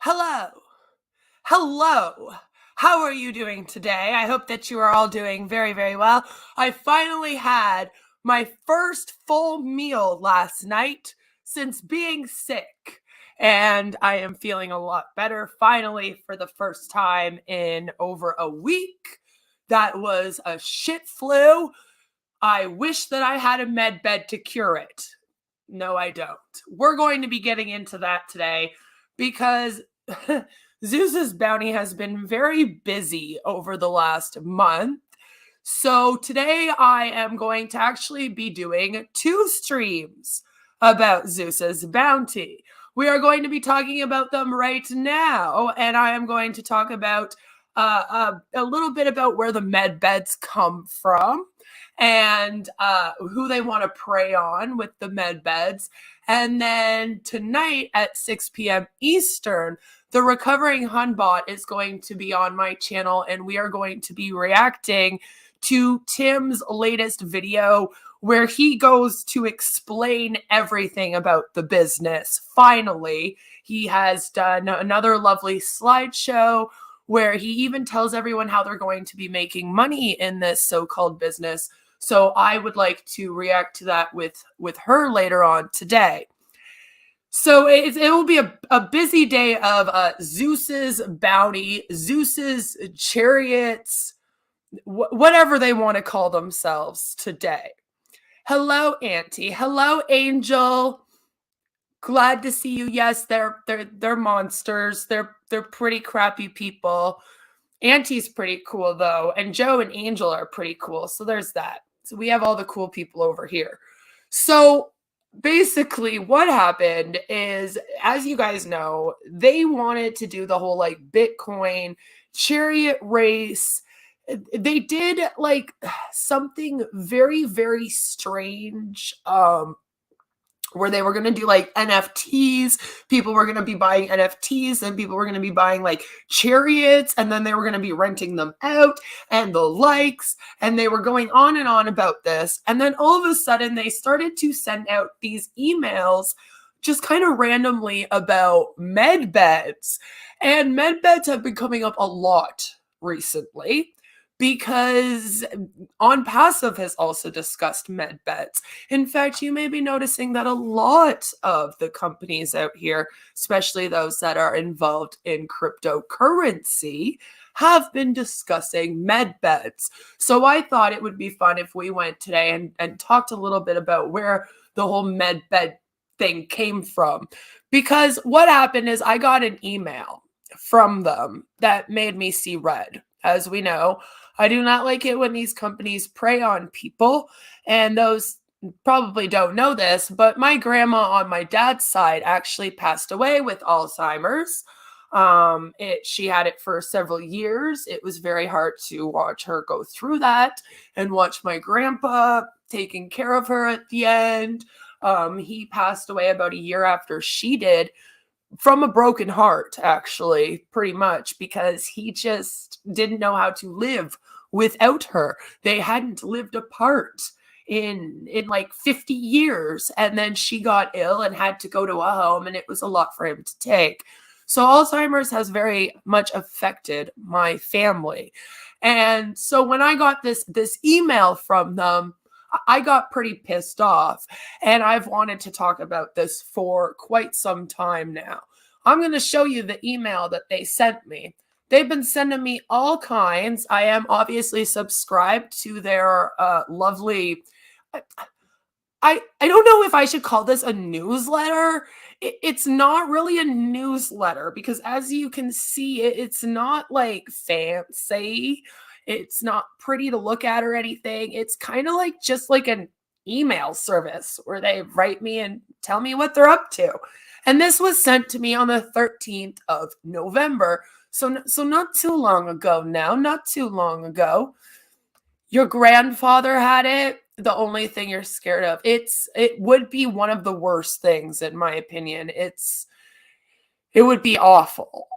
Hello. Hello. How are you doing today? I hope that you are all doing very, very well. I finally had my first full meal last night since being sick, and I am feeling a lot better finally for the first time in over a week. That was a shit flu. I wish that I had a med bed to cure it. No, I don't. We're going to be getting into that today because Zeus's bounty has been very busy over the last month. So today I am going to actually be doing 2 streams about Zeus's bounty. We are going to be talking about them right now, and I am going to talk about a little bit about where the med beds come from and who they want to prey on with the med beds. And then tonight at 6 p.m. Eastern, the Recovering Hunbot is going to be on my channel, and we are going to be reacting to Tim's latest video where he goes to explain everything about the business. Finally, he has done another lovely slideshow where he even tells everyone how they're going to be making money in this so-called business. So I would like to react to that with her later on today. So it will be a busy day of Zeus's bounty, Zeus's chariots, whatever they want to call themselves today. Hello, Auntie. Hello, Angel. Glad to see you. Yes, they're monsters. They're pretty crappy people. Auntie's pretty cool though, and Joe and Angel are pretty cool. So there's that. So we have all the cool people over here. So basically what happened is, as you guys know, they wanted to do the whole like Bitcoin chariot race. They did like something very, very strange, where they were going to do like NFTs. People were going to be buying NFTs, and people were going to be buying like chariots, and then they were going to be renting them out and the likes, and they were going on and on about this. And then all of a sudden they started to send out these emails just kind of randomly about med beds. And med beds have been coming up a lot recently, because On Passive has also discussed med beds. In fact, you may be noticing that a lot of the companies out here, especially those that are involved in cryptocurrency, have been discussing med beds. So I thought it would be fun if we went today and talked a little bit about where the whole med bed thing came from. Because what happened is I got an email from them that made me see red. As we know, I do not like it when these companies prey on people, and those probably don't know this, but my grandma on my dad's side actually passed away with Alzheimer's. She had it for several years. It was very hard to watch her go through that and watch my grandpa taking care of her at the end. He passed away about a year after she did, from a broken heart, actually, pretty much, because he just didn't know how to live without her. They hadn't lived apart in like 50 years, and then she got ill and had to go to a home, and it was a lot for him to take. So Alzheimer's has very much affected my family. And so when I got this email from them, I got pretty pissed off, and I've wanted to talk about this for quite some time now. I'm going to show you the email that they sent me. They've been sending me all kinds. I am obviously subscribed to their lovely, I don't know if I should call this a newsletter. It's not really a newsletter, because as you can see, it's not like fancy. It's not pretty to look at or anything. It's kind of like just like an email service where they write me and tell me what they're up to. And this was sent to me on the 13th of November. So not too long ago now, not too long ago. Your grandfather had it. The only thing you're scared of, it would be one of the worst things, in my opinion. It would be awful.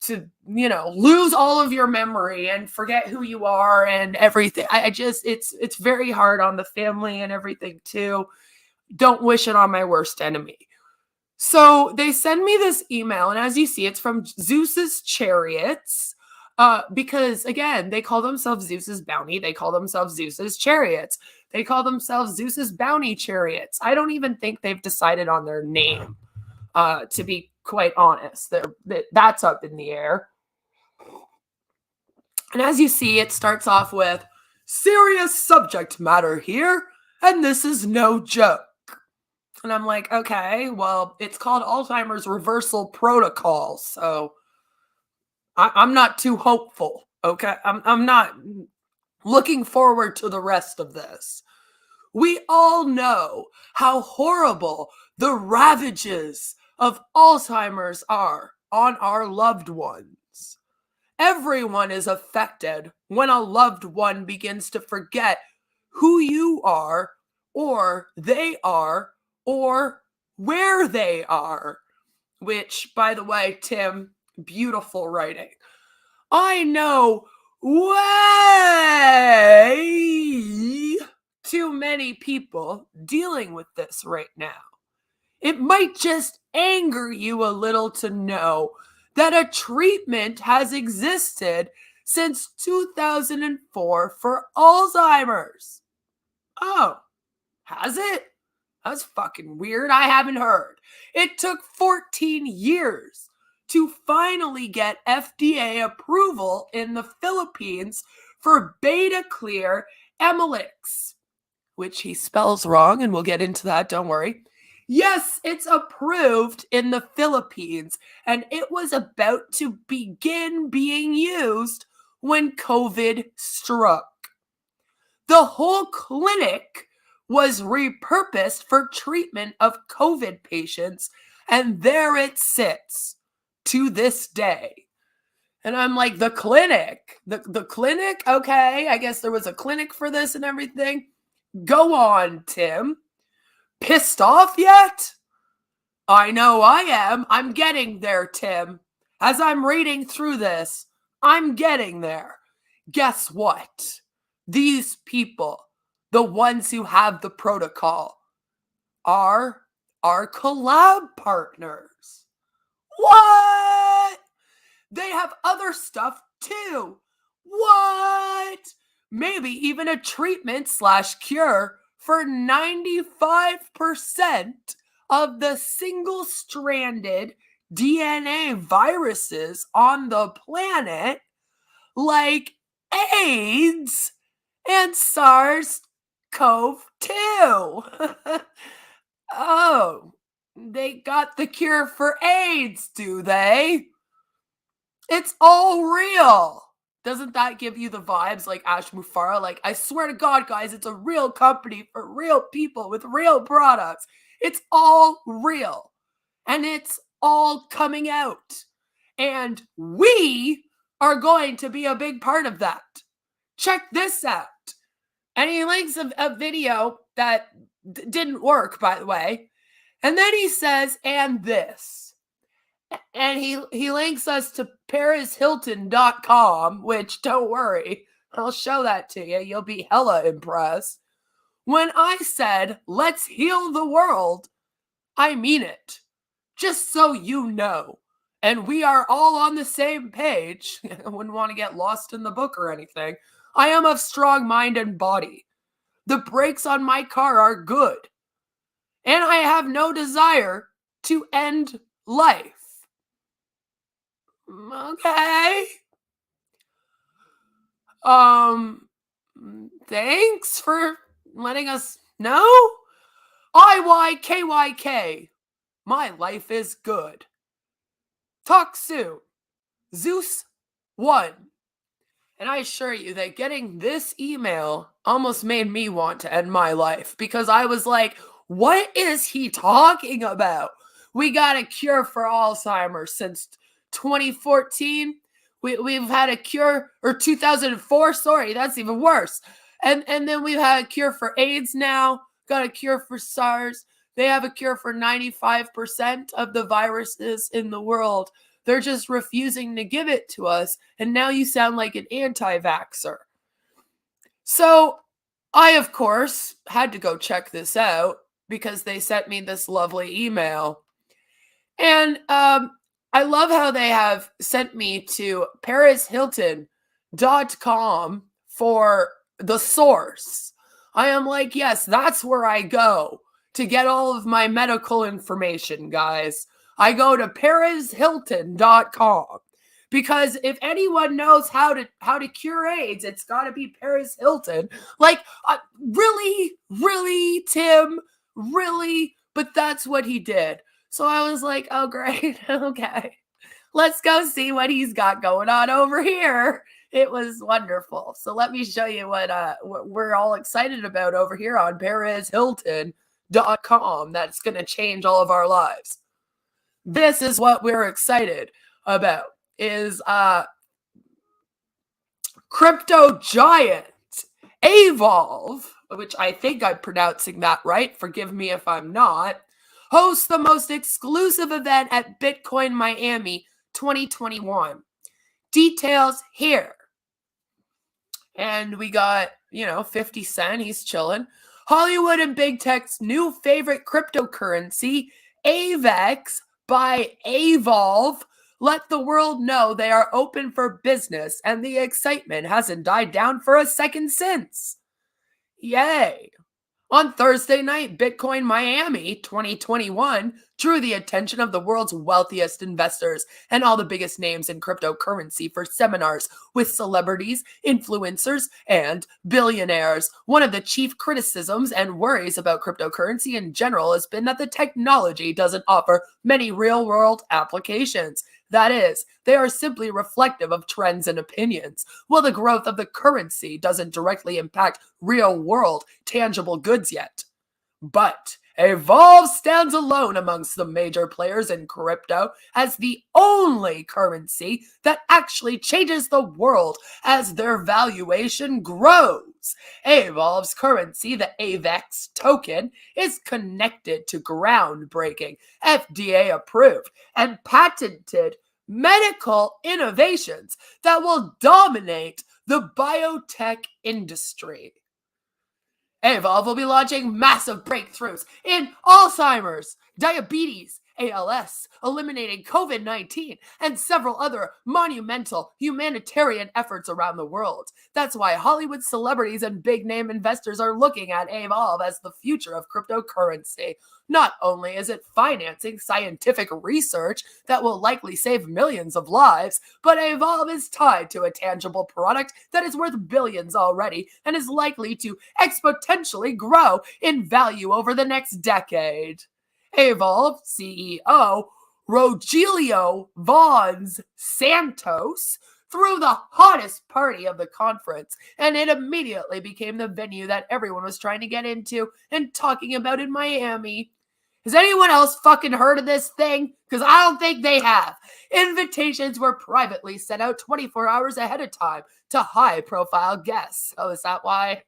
To, lose all of your memory and forget who you are and everything. It's very hard on the family and everything too. Don't wish it on my worst enemy. So they send me this email, and as you see, it's from Zeus's chariots. Because again, they call themselves Zeus's bounty. They call themselves Zeus's chariots. They call themselves Zeus's bounty chariots. I don't even think they've decided on their name, to be quite honest. That's up in the air. And as you see, it starts off with serious subject matter here, and this is no joke. And I'm like, okay, well, it's called Alzheimer's reversal protocol, so I'm not too hopeful. Okay, I'm not looking forward to the rest of this. We all know how horrible the ravages of Alzheimer's are on our loved ones. Everyone is affected when a loved one begins to forget who you are, or they are, or where they are. Which, by the way, Tim, beautiful writing. I know way too many people dealing with this right now. It might just anger you a little to know that a treatment has existed since 2004 for Alzheimer's. Oh, has it? That's fucking weird. I haven't heard. It took 14 years to finally get FDA approval in the Philippines for beta clear Amelyx, which he spells wrong, and we'll get into that, don't worry. Yes, it's approved in the Philippines, and it was about to begin being used when COVID struck. The whole clinic was repurposed for treatment of COVID patients, and there it sits to this day. And I'm like, the clinic? The clinic? Okay, I guess there was a clinic for this and everything. Go on, Tim. Pissed off yet? I know I am. I'm getting there, Tim. As I'm reading through this, I'm getting there. Guess what? These people, the ones who have the protocol, are our collab partners. What? They have other stuff too. What? Maybe even a treatment/cure for 95% of the single-stranded DNA viruses on the planet, like AIDS and SARS CoV2. Oh, they got the cure for AIDS, do they? It's all real. Doesn't that give you the vibes like Ash Mufara? Like, I swear to God, guys, it's a real company for real people with real products. It's all real. And it's all coming out. And we are going to be a big part of that. Check this out. And he links a video that didn't work, by the way. And then he says, and this. And he links us to ParisHilton.com, which, don't worry, I'll show that to you. You'll be hella impressed. When I said, let's heal the world, I mean it. Just so you know. And we are all on the same page. I wouldn't want to get lost in the book or anything. I am of strong mind and body. The brakes on my car are good. And I have no desire to end life. Okay. Thanks for letting us know. IYKYK. My life is good. Talk soon. Zeus 1. And I assure you that getting this email almost made me want to end my life, because I was like, what is he talking about? We got a cure for Alzheimer's since 2014. We've had a cure, or 2004, sorry, that's even worse. And then we've had a cure for AIDS now, got a cure for SARS. They have a cure for 95% of the viruses in the world. They're just refusing to give it to us. And now you sound like an anti-vaxxer. So I, of course, had to go check this out because they sent me this lovely email. And I love how they have sent me to ParisHilton.com for the source. I am like, yes, that's where I go to get all of my medical information, guys. I go to ParisHilton.com because if anyone knows how to cure AIDS, it's got to be Paris Hilton. Like, really, Tim, really? But that's what he did. So I was like, oh, great. Okay. Let's go see what he's got going on over here. It was wonderful. So let me show you what we're all excited about over here on ParisHilton.com. That's going to change all of our lives. This is what we're excited about is crypto giant Evolve, which I think I'm pronouncing that right. Forgive me if I'm not. Hosts the most exclusive event at Bitcoin Miami 2021. Details here. And we got, 50 Cent. He's chilling. Hollywood and big tech's new favorite cryptocurrency, AVEX by Evolve, let the world know they are open for business, and the excitement hasn't died down for a second since. Yay! On Thursday night, Bitcoin Miami 2021 drew the attention of the world's wealthiest investors and all the biggest names in cryptocurrency for seminars with celebrities, influencers, and billionaires. One of the chief criticisms and worries about cryptocurrency in general has been that the technology doesn't offer many real-world applications. That is, they are simply reflective of trends and opinions. While the growth of the currency doesn't directly impact real-world, tangible goods yet. But Evolve stands alone amongst the major players in crypto as the only currency that actually changes the world as their valuation grows. Evolve's currency, the AVEX token, is connected to groundbreaking, FDA-approved, and patented medical innovations that will dominate the biotech industry. Evolve will be launching massive breakthroughs in Alzheimer's, diabetes, ALS, eliminating COVID-19, and several other monumental humanitarian efforts around the world. That's why Hollywood celebrities and big-name investors are looking at Evolve as the future of cryptocurrency. Not only is it financing scientific research that will likely save millions of lives, but Evolve is tied to a tangible product that is worth billions already and is likely to exponentially grow in value over the next decade. Evolve CEO Rogelio Vons Santos threw the hottest party of the conference, and it immediately became the venue that everyone was trying to get into and talking about in Miami. Has anyone else fucking heard of this thing? Because I don't think they have. Invitations were privately sent out 24 hours ahead of time to high-profile guests. Oh, is that why?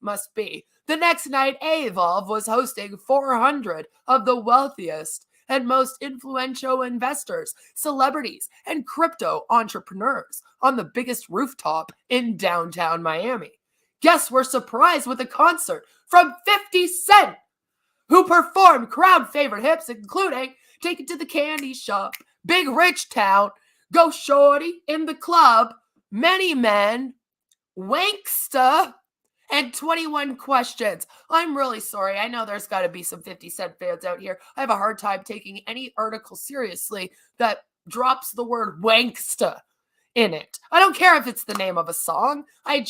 Must be. The next night, Evolve was hosting 400 of the wealthiest and most influential investors, celebrities, and crypto entrepreneurs on the biggest rooftop in downtown Miami. Guests were surprised with a concert from 50 Cent, who performed crowd favorite hits including Take It to the Candy Shop, Big Rich Town, Go Shorty, In the Club, Many Men, Wanksta, and 21 Questions. I'm really sorry. I know there's got to be some 50 Cent fans out here. I have a hard time taking any article seriously that drops the word Wanksta in it. I don't care if it's the name of a song. I'm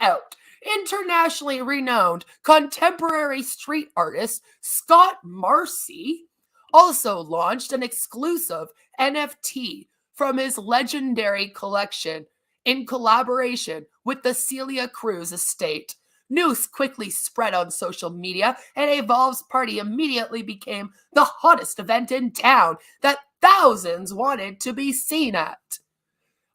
out. Internationally renowned contemporary street artist Scott Marcy also launched an exclusive NFT from his legendary collection in collaboration with the Celia Cruz estate. News quickly spread on social media, and Evolve's party immediately became the hottest event in town that thousands wanted to be seen at.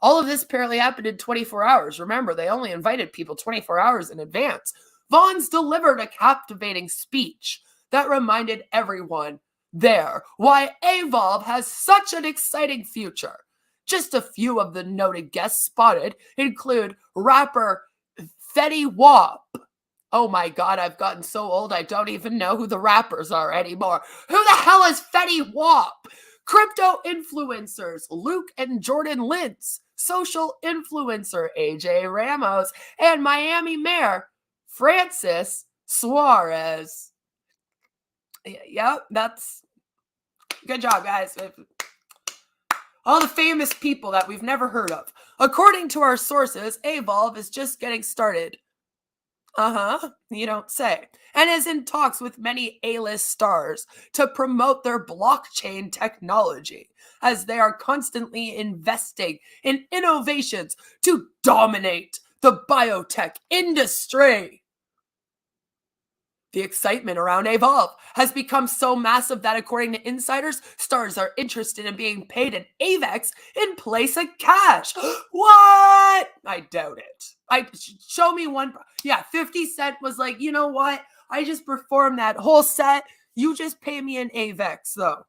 All of this apparently happened in 24 hours. Remember, they only invited people 24 hours in advance. Vons delivered a captivating speech that reminded everyone there why Evolve has such an exciting future. Just a few of the noted guests spotted include rapper Fetty Wap, Oh my God, I've gotten so old I don't even know who the rappers are anymore. Who the hell is Fetty Wap? Crypto influencers, Luke and Jordan Lintz, social influencer, AJ Ramos, and Miami Mayor, Francis Suarez. Yep, that's good job, guys. All the famous people that we've never heard of. According to our sources, Evolve is just getting started. You don't say. And is in talks with many A-list stars to promote their blockchain technology, as they are constantly investing in innovations to dominate the biotech industry. The excitement around Evolve has become so massive that, according to insiders, stars are interested in being paid in AVEX in place of cash. What? I doubt it. Show me one. Yeah, 50 Cent was like, you know what? I just performed that whole set. You just pay me in AVEX, though.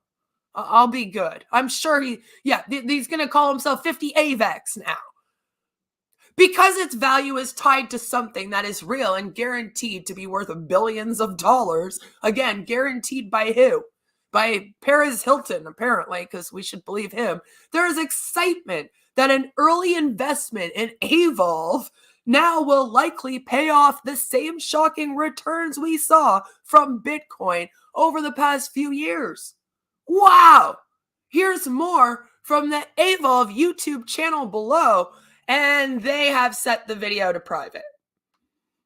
I'll be good. I'm sure he's going to call himself 50 AVEX now. Because its value is tied to something that is real and guaranteed to be worth billions of dollars. Again, guaranteed by who? By Paris Hilton, apparently, because we should believe him. There is excitement that an early investment in Evolve now will likely pay off the same shocking returns we saw from Bitcoin over the past few years. Wow! Here's more from the Evolve YouTube channel below. And they have set the video to private.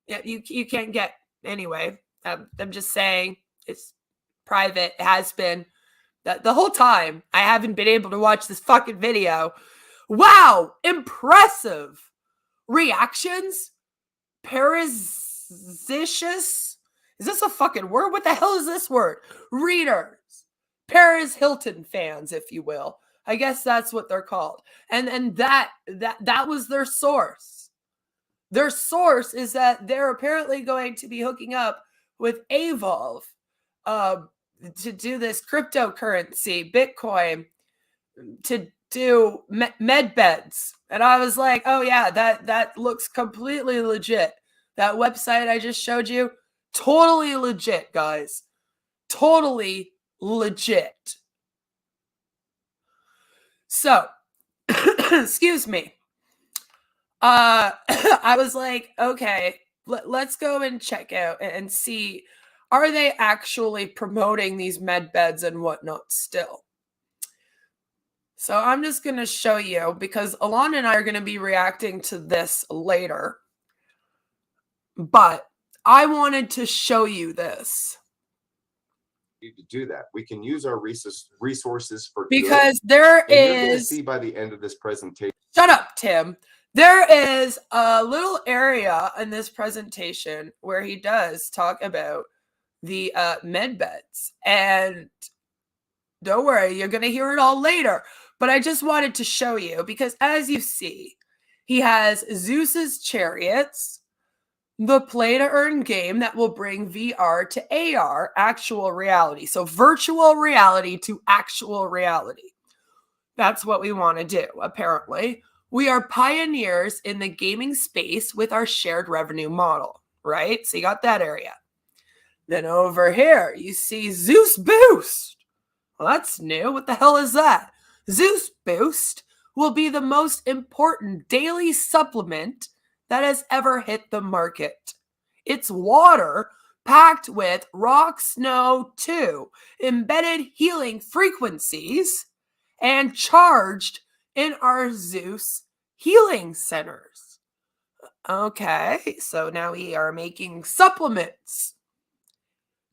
Yeah, you can't get, anyway. I'm just saying it's private. It has been the whole time. I haven't been able to watch this fucking video. Wow, impressive reactions. Parasitious. Is this a fucking word? What the hell is this word? Readers, Paris Hilton fans, if you will. I guess that's what they're called. And that was their source. Their source is that they're apparently going to be hooking up with Evolve to do this cryptocurrency, Bitcoin, to do med beds. And I was like, oh yeah, that looks completely legit. That website I just showed you, totally legit, guys. Totally legit. So, excuse me. I was like, okay, let's go and check out and see, are they actually promoting these med beds and whatnot still? So I'm just going to show you, because Alana and I are going to be reacting to this later. But I wanted to show you this. To do that, we can use our resources for because good. There and is. You're going to see by the end of this presentation. Shut up, Tim. There is a little area in this presentation where he does talk about the med beds, and don't worry, you're going to hear it all later. But I just wanted to show you, because as you see, he has Zeus's chariots, the play to earn game that will bring VR to AR, actual reality. So virtual reality to actual reality. That's what we want to do, apparently. We are pioneers in the gaming space with our shared revenue model, right? So you got that area. Then over here, you see Zeus Boost. Well, that's new. What the hell is that? Zeus Boost will be the most important daily supplement that has ever hit the market. It's water packed with rock snow 2 embedded healing frequencies and charged in our Zeus healing centers. Okay, so now we are making supplements.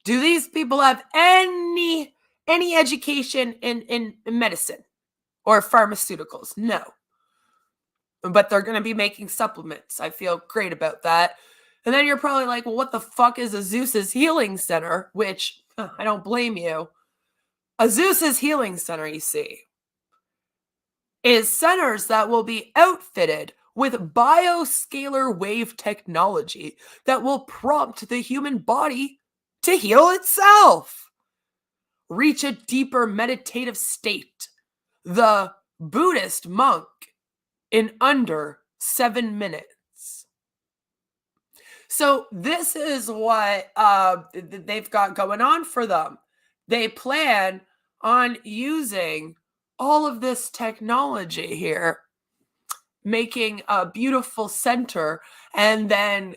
Do these people have any education in medicine or pharmaceuticals? No. But they're going to be making supplements. I feel great about that. And then you're probably like, well, what the fuck is a Zeus's healing center? Which, I don't blame you. A Zeus's healing center, you see, is centers that will be outfitted with bioscalar wave technology that will prompt the human body to heal itself. Reach a deeper meditative state. The Buddhist monk in under 7 minutes. So this is what they've got going on for them. They plan on using all of this technology here, making a beautiful center, and then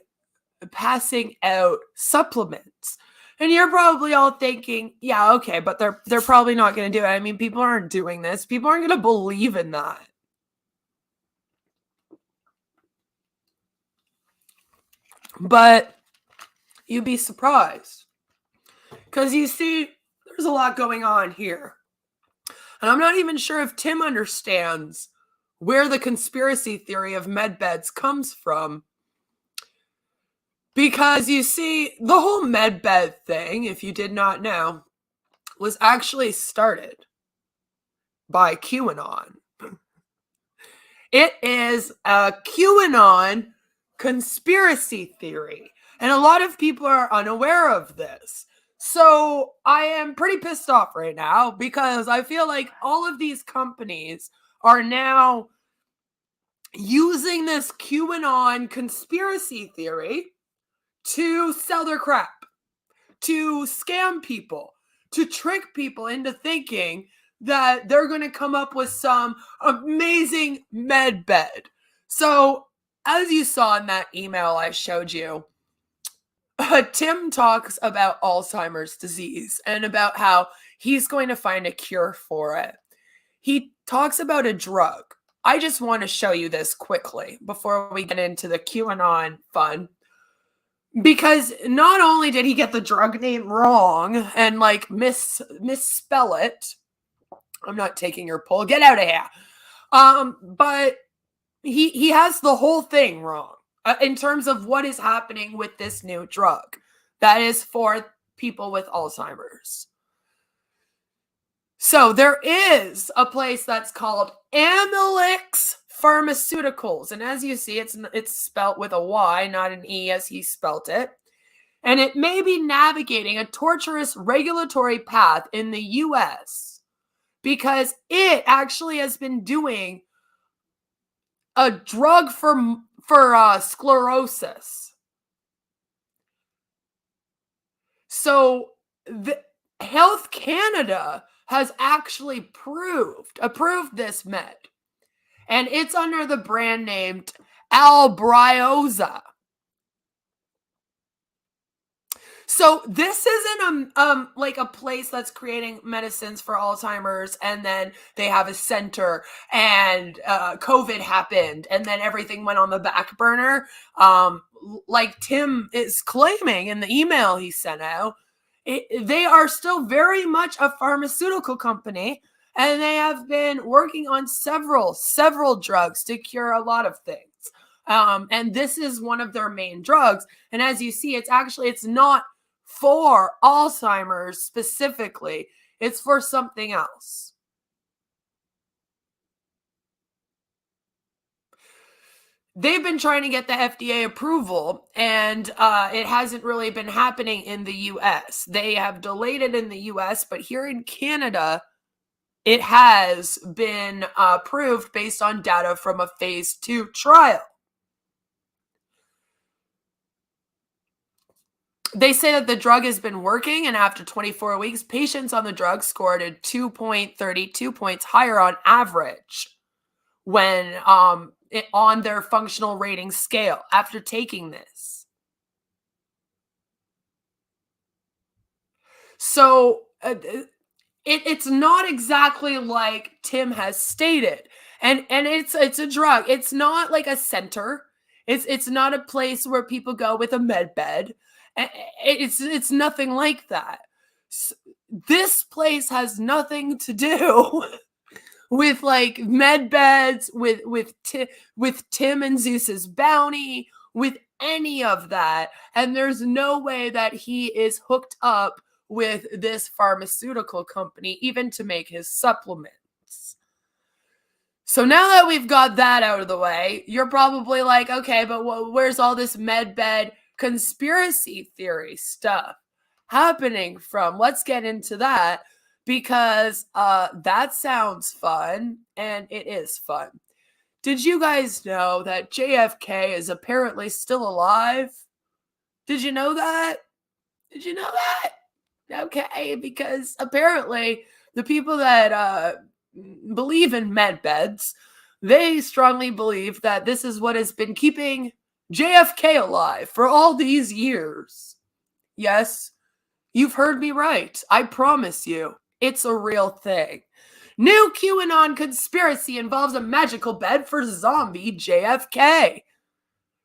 passing out supplements. And you're probably all thinking, yeah, okay, but they're probably not going to do it. I mean, people aren't doing this. People aren't going to believe in that. But you'd be surprised. Because you see, there's a lot going on here. And I'm not even sure if Tim understands where the conspiracy theory of medbeds comes from. Because you see, the whole medbed thing, if you did not know, was actually started by QAnon. It is a QAnon conspiracy theory. And a lot of people are unaware of this. So I am pretty pissed off right now because I feel like all of these companies are now using this QAnon conspiracy theory to sell their crap, to scam people, to trick people into thinking that they're going to come up with some amazing med bed. So, as you saw in that email I showed you, Tim talks about Alzheimer's disease and about how he's going to find a cure for it. He talks about a drug. I just want to show you this quickly before we get into the QAnon fun. Because not only did he get the drug name wrong and like misspell it, I'm not taking your poll, get out of here. But he has the whole thing wrong in terms of what is happening with this new drug that is for people with Alzheimer's. So there is a place that's called Amelyx Pharmaceuticals. And as you see, it's spelt with a Y, not an E as he spelt it. And it may be navigating a torturous regulatory path in the US because it actually has been doing a drug for sclerosis. So the Health Canada has actually approved this med. And it's under the brand named Albrioza. So this isn't like a place that's creating medicines for Alzheimer's, and then they have a center, and COVID happened, and then everything went on the back burner. Like Tim is claiming in the email he sent out, they are still very much a pharmaceutical company, and they have been working on several drugs to cure a lot of things. And this is one of their main drugs. And as you see, it's not for Alzheimer's specifically. It's for something else. They've been trying to get the FDA approval, and it hasn't really been happening in the US. They have delayed it in the US, but here in Canada, it has been approved based on data from a phase 2 trial. They say that the drug has been working, and after 24 weeks, patients on the drug scored a 2.32 points higher on average when on their functional rating scale after taking this. So it's not exactly like Tim has stated, and it's a drug. It's not like a center. It's not a place where people go with a med bed. It's nothing like that. This place has nothing to do with like med beds, with Tim and Zeus's bounty, with any of that. And there's no way that he is hooked up with this pharmaceutical company, even to make his supplements. So now that we've got that out of the way, you're probably like, okay, but where's all this med bed conspiracy theory stuff happening from? Let's get into that, because that sounds fun, and it is fun. Did you guys know that JFK is apparently still alive? Did you know that? Did you know that? Okay, because apparently the people that believe in med beds, they strongly believe that this is what has been keeping JFK alive for all these years. Yes, you've heard me right. I promise you, it's a real thing. New QAnon conspiracy involves a magical bed for zombie JFK.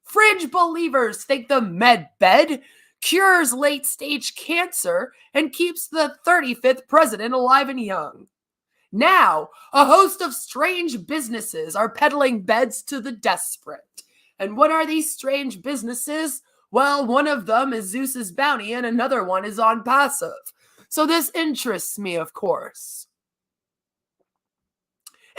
Fringe believers think the med bed cures late stage cancer and keeps the 35th president alive and young. Now, a host of strange businesses are peddling beds to the desperate. And what are these strange businesses? Well, one of them is Zeus's bounty and another one is on passive. So this interests me, of course.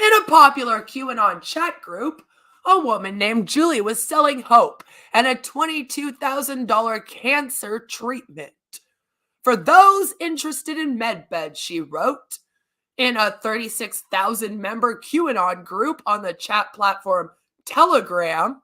In a popular QAnon chat group, a woman named Julie was selling hope and a $22,000 cancer treatment. For those interested in medbeds, she wrote in a 36,000 member QAnon group on the chat platform Telegram.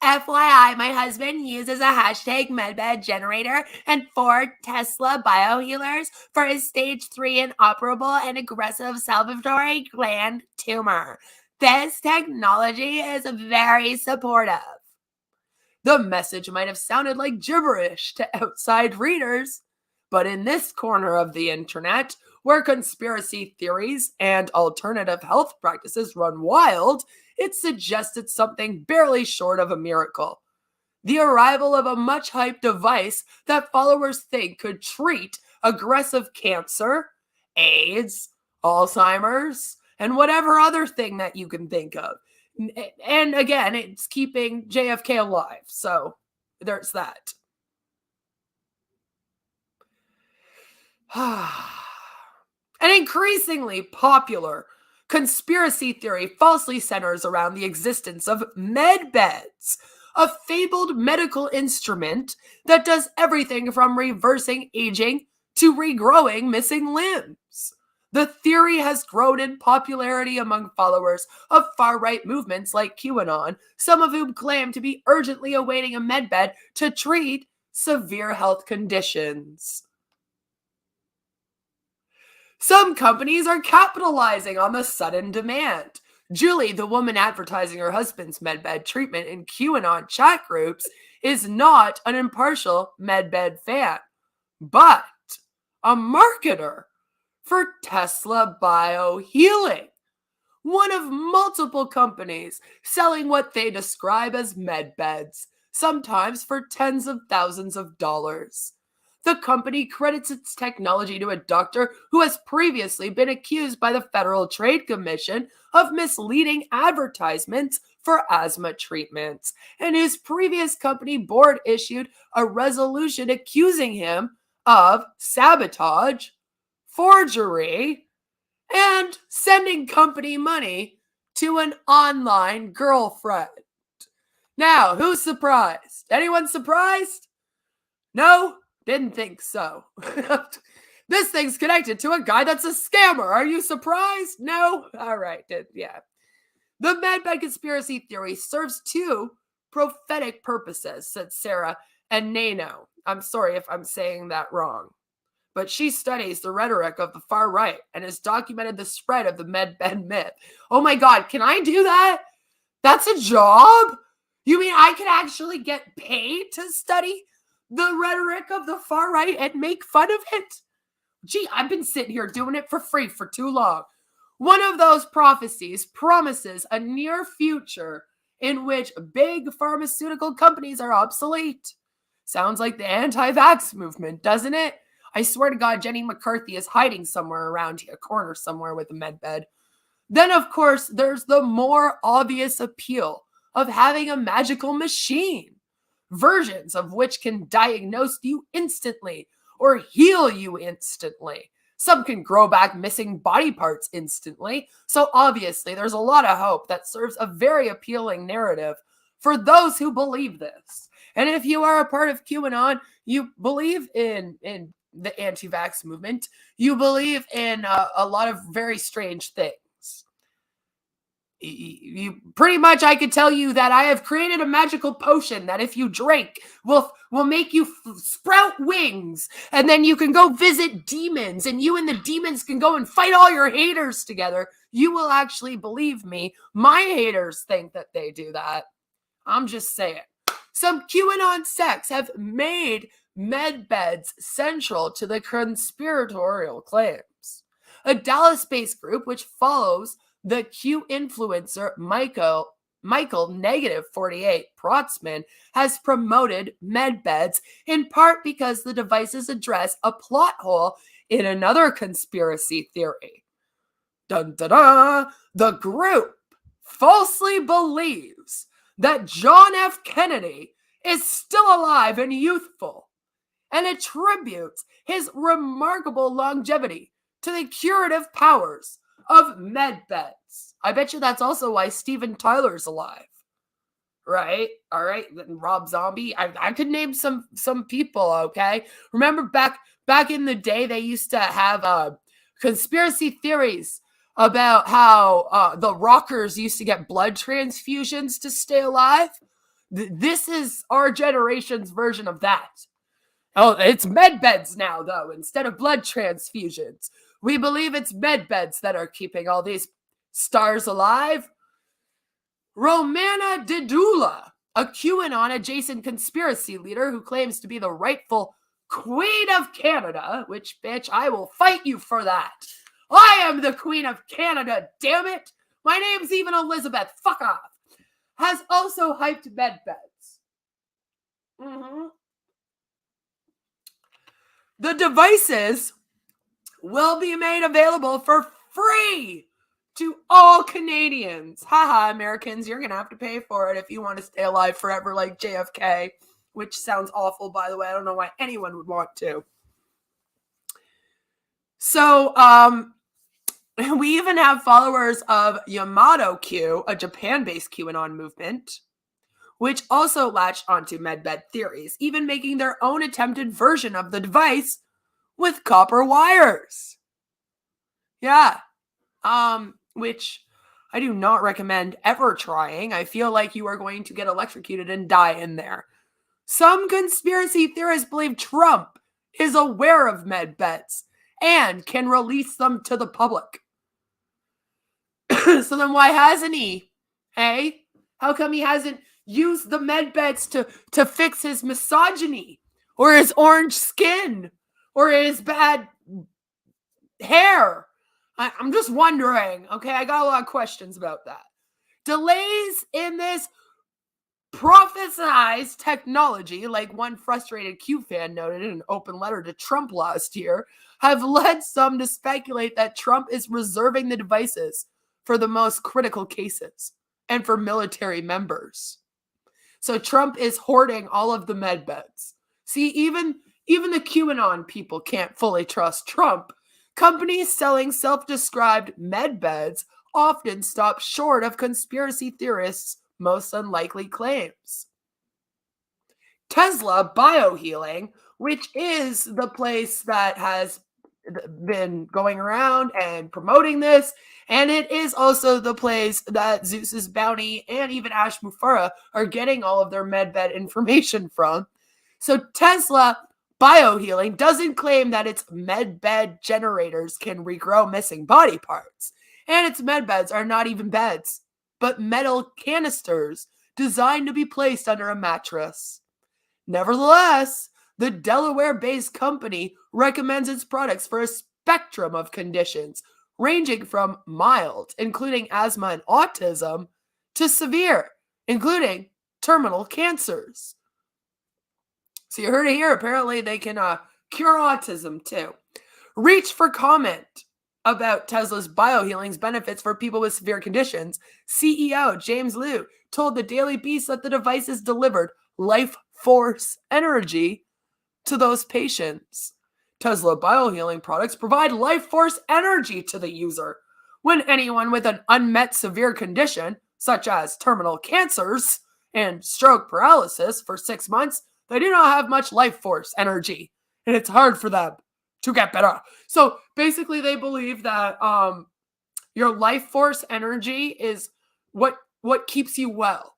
FYI, my husband uses a hashtag medbed generator and 4 Tesla biohealers for his stage 3 inoperable and aggressive salivary gland tumor. This technology is very supportive. The message might have sounded like gibberish to outside readers, but in this corner of the internet, where conspiracy theories and alternative health practices run wild, it suggested something barely short of a miracle. The arrival of a much-hyped device that followers think could treat aggressive cancer, AIDS, Alzheimer's, and whatever other thing that you can think of. And again, it's keeping JFK alive, so there's that. An increasingly popular conspiracy theory falsely centers around the existence of med beds, a fabled medical instrument that does everything from reversing aging to regrowing missing limbs. The theory has grown in popularity among followers of far-right movements like QAnon, some of whom claim to be urgently awaiting a medbed to treat severe health conditions. Some companies are capitalizing on the sudden demand. Julie, the woman advertising her husband's medbed treatment in QAnon chat groups, is not an impartial medbed fan, but a marketer for Tesla Biohealing, one of multiple companies selling what they describe as medbeds, sometimes for tens of thousands of dollars. The company credits its technology to a doctor who has previously been accused by the Federal Trade Commission of misleading advertisements for asthma treatments, and his previous company board issued a resolution accusing him of sabotage, forgery, and sending company money to an online girlfriend. Now, who's surprised? Anyone surprised? No? Didn't think so. This thing's connected to a guy that's a scammer. Are you surprised? No? All right. Yeah. The medbed conspiracy theory serves 2 prophetic purposes, said Sarah and Nano. I'm sorry if I'm saying that wrong. But she studies the rhetoric of the far right and has documented the spread of the medbed myth. Oh my God, can I do that? That's a job? You mean I could actually get paid to study the rhetoric of the far right and make fun of it? Gee, I've been sitting here doing it for free for too long. One of those prophecies promises a near future in which big pharmaceutical companies are obsolete. Sounds like the anti-vax movement, doesn't it? I swear to God, Jenny McCarthy is hiding somewhere around a corner somewhere with a medbed. Then, of course, there's the more obvious appeal of having a magical machine, versions of which can diagnose you instantly or heal you instantly. Some can grow back missing body parts instantly. So obviously, there's a lot of hope that serves a very appealing narrative for those who believe this. And if you are a part of QAnon, you believe in the anti-vax movement, you believe in a lot of very strange things. you pretty much, I could tell you that I have created a magical potion that if you drink will make you sprout wings, and then you can go visit demons, and you and the demons can go and fight all your haters together. You will actually believe me. My haters think that they do that. I'm just saying. Some QAnon sects have made med beds central to the conspiratorial claims. A Dallas-based group which follows the Q influencer Michael -48 Protzman has promoted med beds in part because the devices address a plot hole in another conspiracy theory. Dun, dun, dun. The group falsely believes that John F. Kennedy is still alive and youthful, and attributes his remarkable longevity to the curative powers of med beds. I bet you that's also why Steven Tyler's alive. Right? All right. And Rob Zombie. I could name some people, okay? Remember back in the day, they used to have conspiracy theories about how the rockers used to get blood transfusions to stay alive. This is our generation's version of that. Oh, it's med beds now, though, instead of blood transfusions. We believe it's med beds that are keeping all these stars alive. Romana Didula, a QAnon-adjacent conspiracy leader who claims to be the rightful Queen of Canada, which, bitch, I will fight you for that. I am the Queen of Canada, damn it. My name's even Elizabeth, fuck off. Has also hyped med beds. The devices will be made available for free to all Canadians. Haha, Americans, you're going to have to pay for it if you want to stay alive forever like JFK, which sounds awful, by the way. I don't know why anyone would want to. So, we even have followers of Yamato Q, a Japan-based QAnon movement, which also latched onto medbed theories, even making their own attempted version of the device with copper wires. Yeah. Which I do not recommend ever trying. I feel like you are going to get electrocuted and die in there. Some conspiracy theorists believe Trump is aware of med beds and can release them to the public. So then why hasn't he? Hey? How come he hasn't used the med beds to fix his misogyny or his orange skin or his bad hair? I'm just wondering. Okay, I got a lot of questions about that. Delays in this prophesized technology, like one frustrated Q fan noted in an open letter to Trump last year, have led some to speculate that Trump is reserving the devices for the most critical cases and for military members. So Trump is hoarding all of the med beds. See, even the QAnon people can't fully trust Trump. Companies selling self-described med beds often stop short of conspiracy theorists' most unlikely claims. Tesla Biohealing, which is the place that has been going around and promoting this, and it is also the place that Zeus's Bounty and even Ash Mufara are getting all of their medbed information from. So Tesla Biohealing doesn't claim that its medbed generators can regrow missing body parts, and its medbeds are not even beds, but metal canisters designed to be placed under a mattress. Nevertheless, the Delaware-based company recommends its products for a spectrum of conditions, ranging from mild, including asthma and autism, to severe, including terminal cancers. So you heard it here. Apparently they can cure autism too. Reach for comment about Tesla's biohealing's benefits for people with severe conditions. CEO James Liu told the Daily Beast that the devices delivered life force energy to those patients. Tesla biohealing products provide life force energy to the user. When anyone with an unmet severe condition, such as terminal cancers and stroke paralysis for 6 months, they do not have much life force energy, and it's hard for them to get better. So basically they believe that your life force energy is what keeps you well.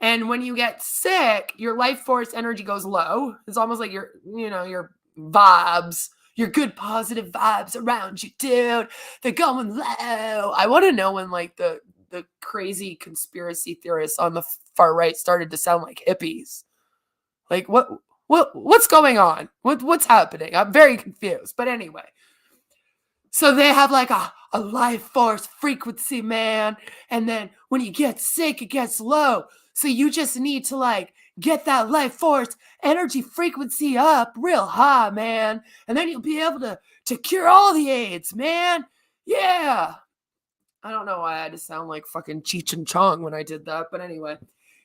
And when you get sick, your life force energy goes low. It's almost like your vibes, your good positive vibes around you, dude, they're going low. I want to know when like the crazy conspiracy theorists on the far right started to sound like hippies. Like what's going on? What's happening? I'm very confused. But anyway, so they have like a life force frequency, man. And then when you get sick, it gets low. So you just need to like get that life force energy frequency up real high, man. And then you'll be able to cure all the AIDS, man. Yeah. I don't know why I had to sound like fucking Cheech and Chong when I did that. But anyway,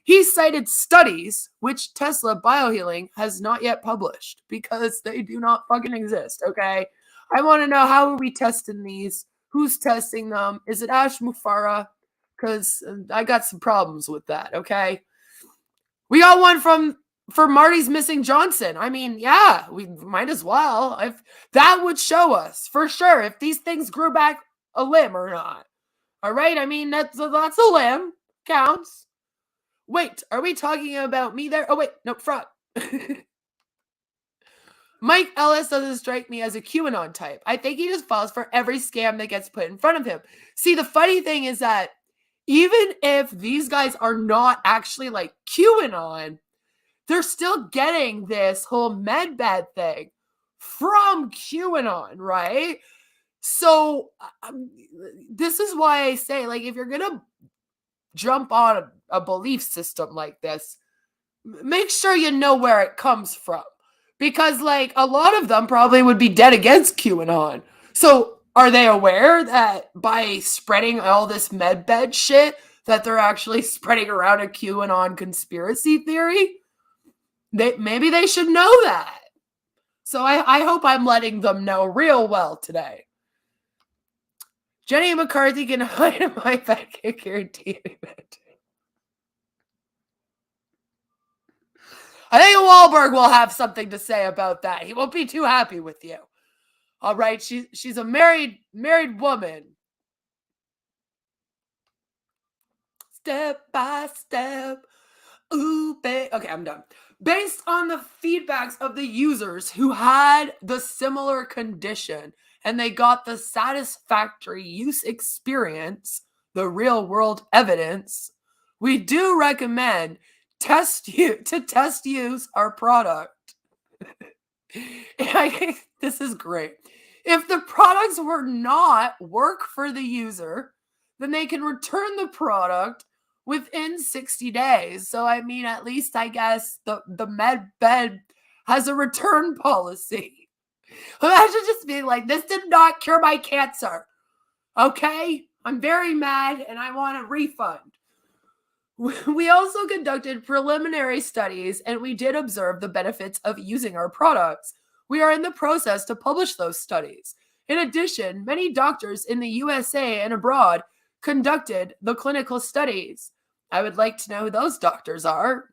he cited studies which Tesla biohealing has not yet published because they do not fucking exist, okay? I want to know, how are we testing these? Who's testing them? Is it Ash Mufara? Because I got some problems with that, okay? We got one for Marty's missing Johnson. I mean, yeah, we might as well. If that would show us for sure if these things grew back a limb or not. All right, I mean, that's a limb. Counts. Wait, are we talking about me there? Oh, wait, no, front. Mike Ellis doesn't strike me as a QAnon type. I think he just falls for every scam that gets put in front of him. See, the funny thing is that even if these guys are not actually like QAnon, they're still getting this whole medbed thing from QAnon, right? So this is why I say, like, if you're going to jump on a belief system like this, make sure you know where it comes from. Because, like, a lot of them probably would be dead against QAnon. So are they aware that by spreading all this medbed shit, that they're actually spreading around a QAnon conspiracy theory? Maybe they should know that. So I hope I'm letting them know real well today. Jenny McCarthy can hide in my back, guaranteed. I think Wahlberg will have something to say about that. He won't be too happy with you. All right, she's a married woman. Step by step. Ooh, okay, I'm done. Based on the feedbacks of the users who had the similar condition and they got the satisfactory use experience, the real world evidence, we do recommend test use our product. This is great. If the products were not work for the user, then they can return the product within 60 days. So, I mean, at least I guess the medbed has a return policy. Imagine just being like, this did not cure my cancer. Okay? I'm very mad and I want a refund. We also conducted preliminary studies and we did observe the benefits of using our products. We are in the process to publish those studies. In addition, many doctors in the USA and abroad conducted the clinical studies. I would like to know who those doctors are.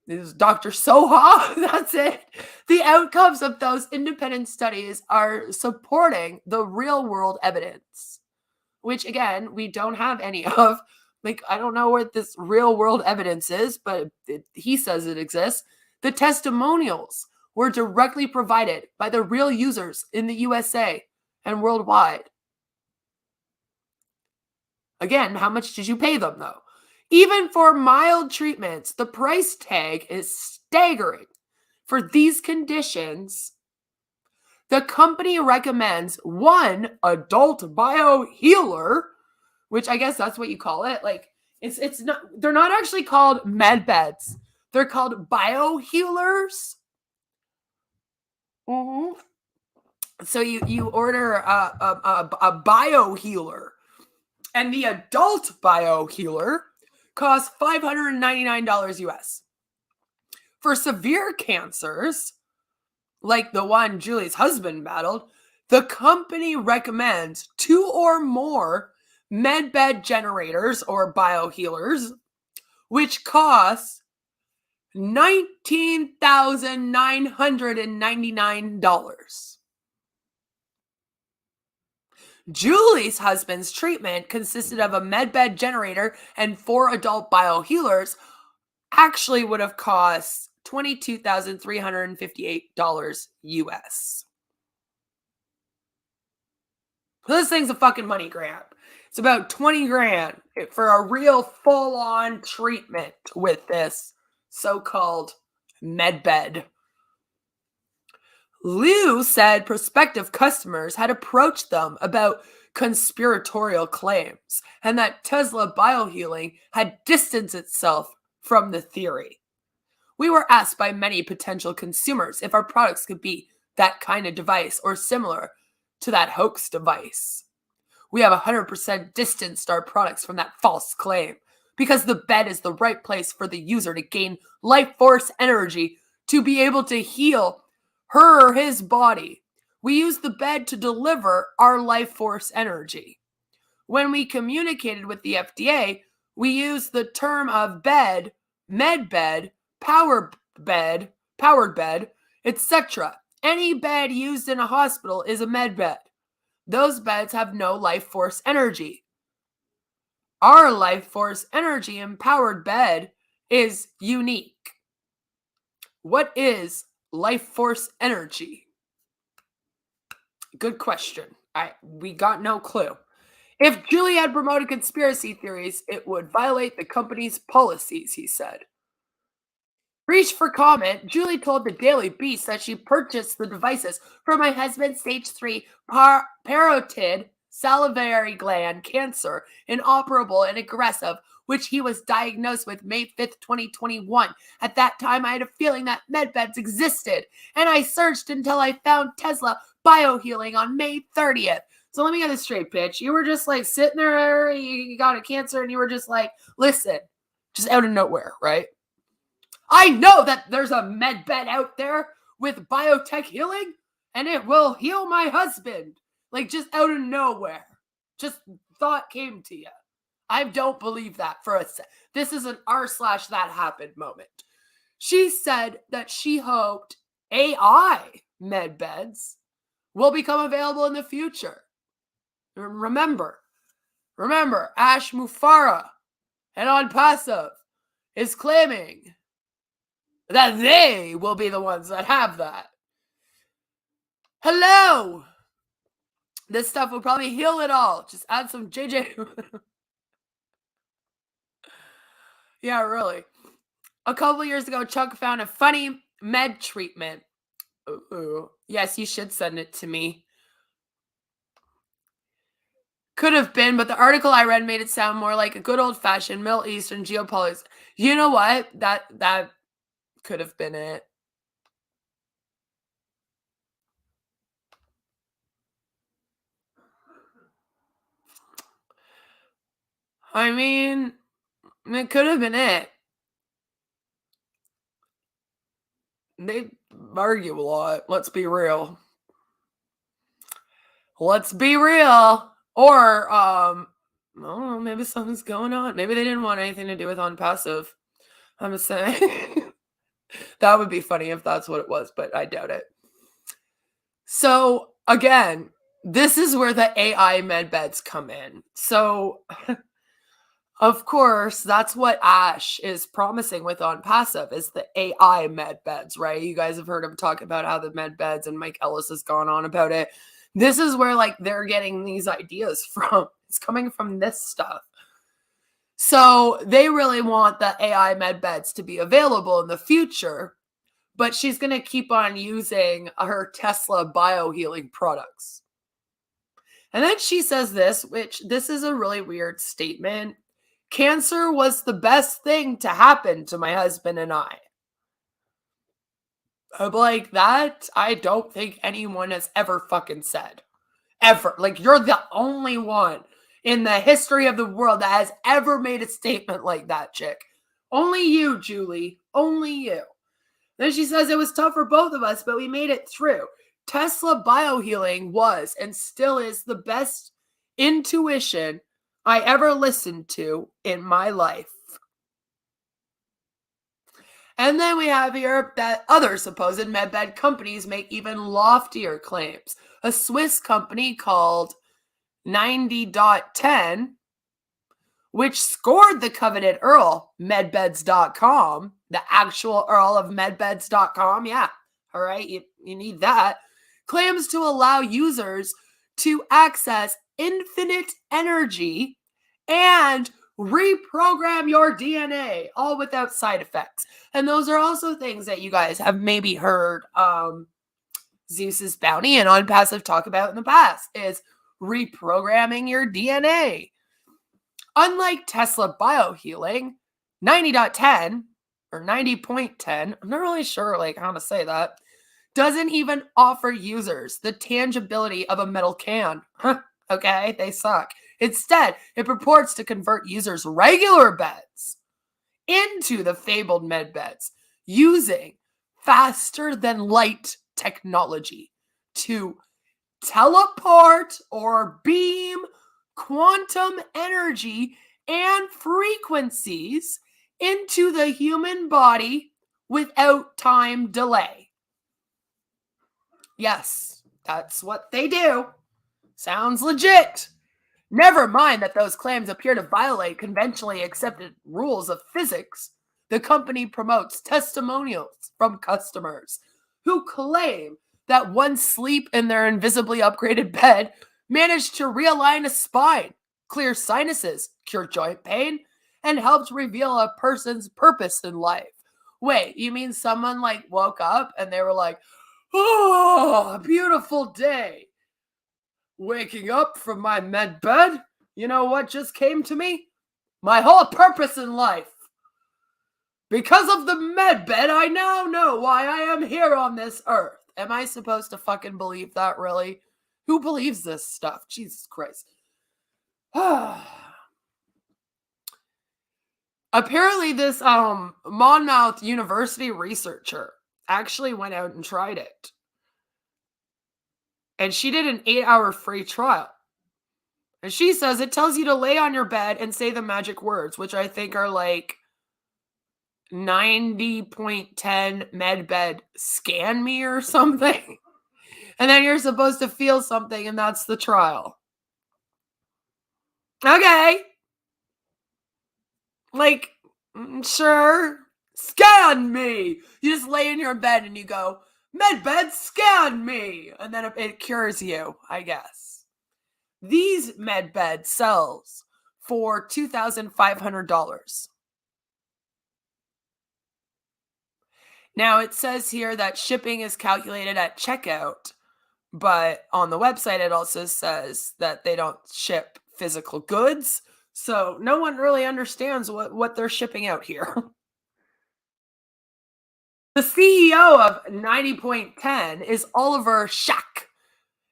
This is Dr. Soha. That's it. The outcomes of those independent studies are supporting the real world evidence, which again, we don't have any of. Like, I don't know what this real world evidence is, but he says it exists. The testimonials were directly provided by the real users in the USA and worldwide. Again, how much did you pay them, though? Even for mild treatments, the price tag is staggering. For these conditions, the company recommends one adult biohealer, which I guess that's what you call it. Like, it's not, they're not actually called med beds. They're called biohealers. Mm-hmm. So you order a biohealer, and the adult biohealer costs $599 US. For severe cancers, like the one Julie's husband battled, the company recommends 2 or more medbed generators or biohealers, which costs $19,999. Julie's husband's treatment consisted of a medbed generator and 4 adult biohealers. Actually would have cost $22,358 US. So this thing's a fucking money grab. It's about 20 grand for a real full-on treatment with this so-called medbed. Liu said prospective customers had approached them about conspiratorial claims and that Tesla biohealing had distanced itself from the theory. We were asked by many potential consumers if our products could be that kind of device or similar to that hoax device. We have 100% distanced our products from that false claim because the bed is the right place for the user to gain life force energy to be able to heal her or his body. We use the bed to deliver our life force energy. When we communicated with the FDA, we used the term of bed, medbed, powered bed, etc. Any bed used in a hospital is a medbed. Those beds have no life force energy. Our life force energy empowered bed is unique. What is life force energy? Good question. We got no clue. If Julie had promoted conspiracy theories, it would violate the company's policies, he said. Reached for comment, Julie told the Daily Beast that she purchased the devices for my husband's stage 3 parotid salivary gland cancer, inoperable and aggressive, which he was diagnosed with May 5th, 2021. At that time, I had a feeling that medbeds existed, and I searched until I found Tesla biohealing on May 30th. So let me get this straight, bitch. You were just like sitting there, you got a cancer, and you were just like, listen, just out of nowhere, right? I know that there's a med bed out there with biotech healing, and it will heal my husband. Like, just out of nowhere. Just thought came to you. I don't believe that for a sec. This is an r/that happened moment. She said that she hoped AI med beds will become available in the future. Remember, Ash Mufara and On Passive is claiming that they will be the ones that have that. Hello! This stuff will probably heal it all. Just add some JJ. Yeah, really. A couple years ago, Chuck found a funny med treatment. Ooh. Yes, you should send it to me. Could have been, but the article I read made it sound more like a good old-fashioned Middle Eastern geopolitics. You know what? That could have been it. I mean, it could have been it. They argue a lot. Let's be real. Let's be real. Or, I don't know, maybe something's going on. Maybe they didn't want anything to do with On Passive. I'm just saying. That would be funny if that's what it was, but I doubt it. So, again, this is where the AI med beds come in. So, of course, that's what Ash is promising with On Passive is the AI med beds, right? You guys have heard him talk about how the med beds, and Mike Ellis has gone on about it. This is where, like, they're getting these ideas from. It's coming from this stuff. So they really want the AI med beds to be available in the future, but she's going to keep on using her Tesla biohealing products. And then she says this, which this is a really weird statement. Cancer was the best thing to happen to my husband and I. I'm like, that I don't think anyone has ever fucking said. Ever. Like, you're the only one in the history of the world that has ever made a statement like that, chick. Only you, Julie. Only you. Then she says it was tough for both of us, but we made it through. Tesla biohealing was and still is the best intuition I ever listened to in my life. And then we have here that other supposed medbed companies make even loftier claims. A Swiss company called 90.10, which scored the coveted Earl, medbeds.com, the actual Earl of medbeds.com. Yeah, all right, you need that. Claims to allow users to access infinite energy and reprogram your DNA, all without side effects. And those are also things that you guys have maybe heard Zeus's bounty and On Passive talk about in the past, is reprogramming your DNA. Unlike Tesla biohealing, 90.10 or 90.10, I'm not really sure how to say that, doesn't even offer users the tangibility of a metal can. Okay, they suck. Instead, it purports to convert users' regular beds into the fabled med beds using faster than light technology to teleport or beam quantum energy and frequencies into the human body without time delay. Yes, that's what they do. Sounds legit. Never mind that those claims appear to violate conventionally accepted rules of physics. The company promotes testimonials from customers who claim that one sleep in their invisibly upgraded bed managed to realign a spine, clear sinuses, cure joint pain, and helped reveal a person's purpose in life. Wait, you mean someone woke up and they were like, "Oh, a beautiful day. Waking up from my med bed, you know what just came to me? My whole purpose in life. Because of the med bed, I now know why I am here on this earth." Am I supposed to fucking believe that, really? Who believes this stuff? Jesus Christ. Apparently this Monmouth University researcher actually went out and tried it. And she did an 8-hour free trial. And she says it tells you to lay on your bed and say the magic words, which I think are 90.10 medbed scan me or something. And then you're supposed to feel something, and that's the trial. Okay. Sure. Scan me. You just lay in your bed and you go, "Medbed, scan me." And then it cures you, I guess. These medbed sells for $2,500. Now, it says here that shipping is calculated at checkout, but on the website, it also says that they don't ship physical goods. So no one really understands what they're shipping out here. The CEO of 90.10 is Oliver Schack,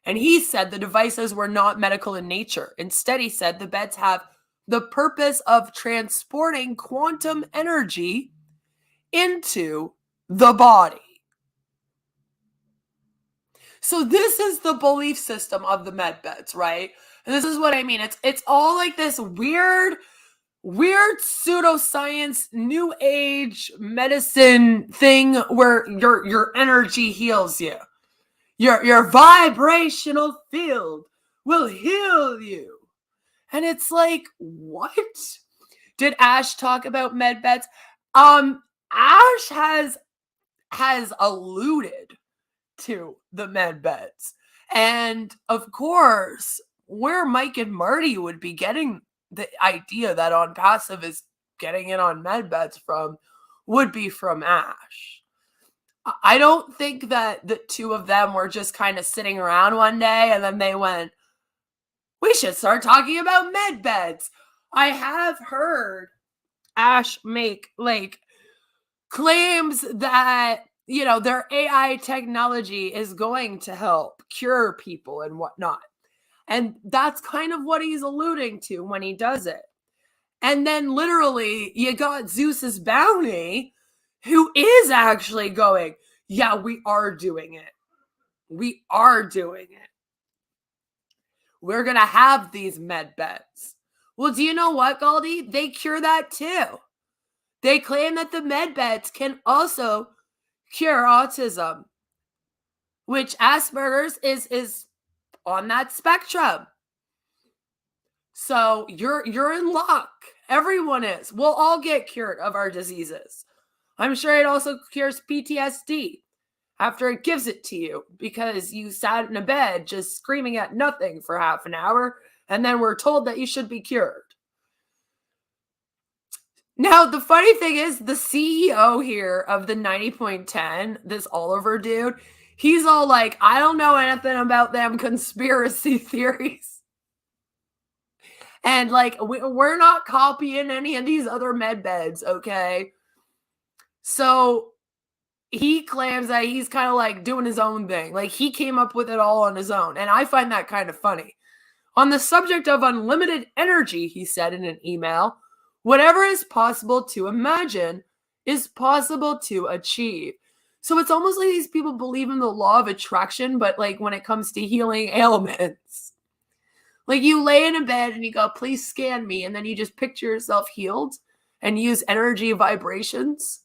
and he said the devices were not medical in nature. Instead, he said the beds have the purpose of transporting quantum energy into the body. So this is the belief system of the med beds, right? And this is what I mean. It's all like this weird pseudoscience, new age medicine thing where your energy heals you. Your vibrational field will heal you. And it's like, what? Did Ash talk about med beds? Ash has alluded to the med beds. And of course, where Mike and Marty would be getting the idea that On Passive is getting it on med beds from would be from Ash. I don't think that the two of them were just kind of sitting around one day and then they went, "We should start talking about med beds." I have heard Ash make claims that their AI technology is going to help cure people and whatnot. And that's kind of what he's alluding to when he does it. And then literally you got Zeus's bounty, who is actually going, "Yeah, we are doing it. We are doing it. We're going to have these med beds." Well, do you know what, Goldie? They cure that too. They claim that the med beds can also cure autism, which Asperger's is on that spectrum. So you're in luck. Everyone is. We'll all get cured of our diseases. I'm sure it also cures PTSD after it gives it to you because you sat in a bed just screaming at nothing for half an hour and then we're told that you should be cured. Now, the funny thing is the CEO here of the 90.10, this Oliver dude, he's all like, I don't know anything about them conspiracy theories. And like, we're not copying any of these other med beds, okay? So he claims that he's kind of like doing his own thing. Like he came up with it all on his own. And I find that kind of funny. On the subject of unlimited energy, he said in an email, whatever is possible to imagine is possible to achieve. So it's almost like these people believe in the law of attraction, but like when it comes to healing ailments. Like you lay in a bed and you go, please scan me. And then you just picture yourself healed and use energy vibrations.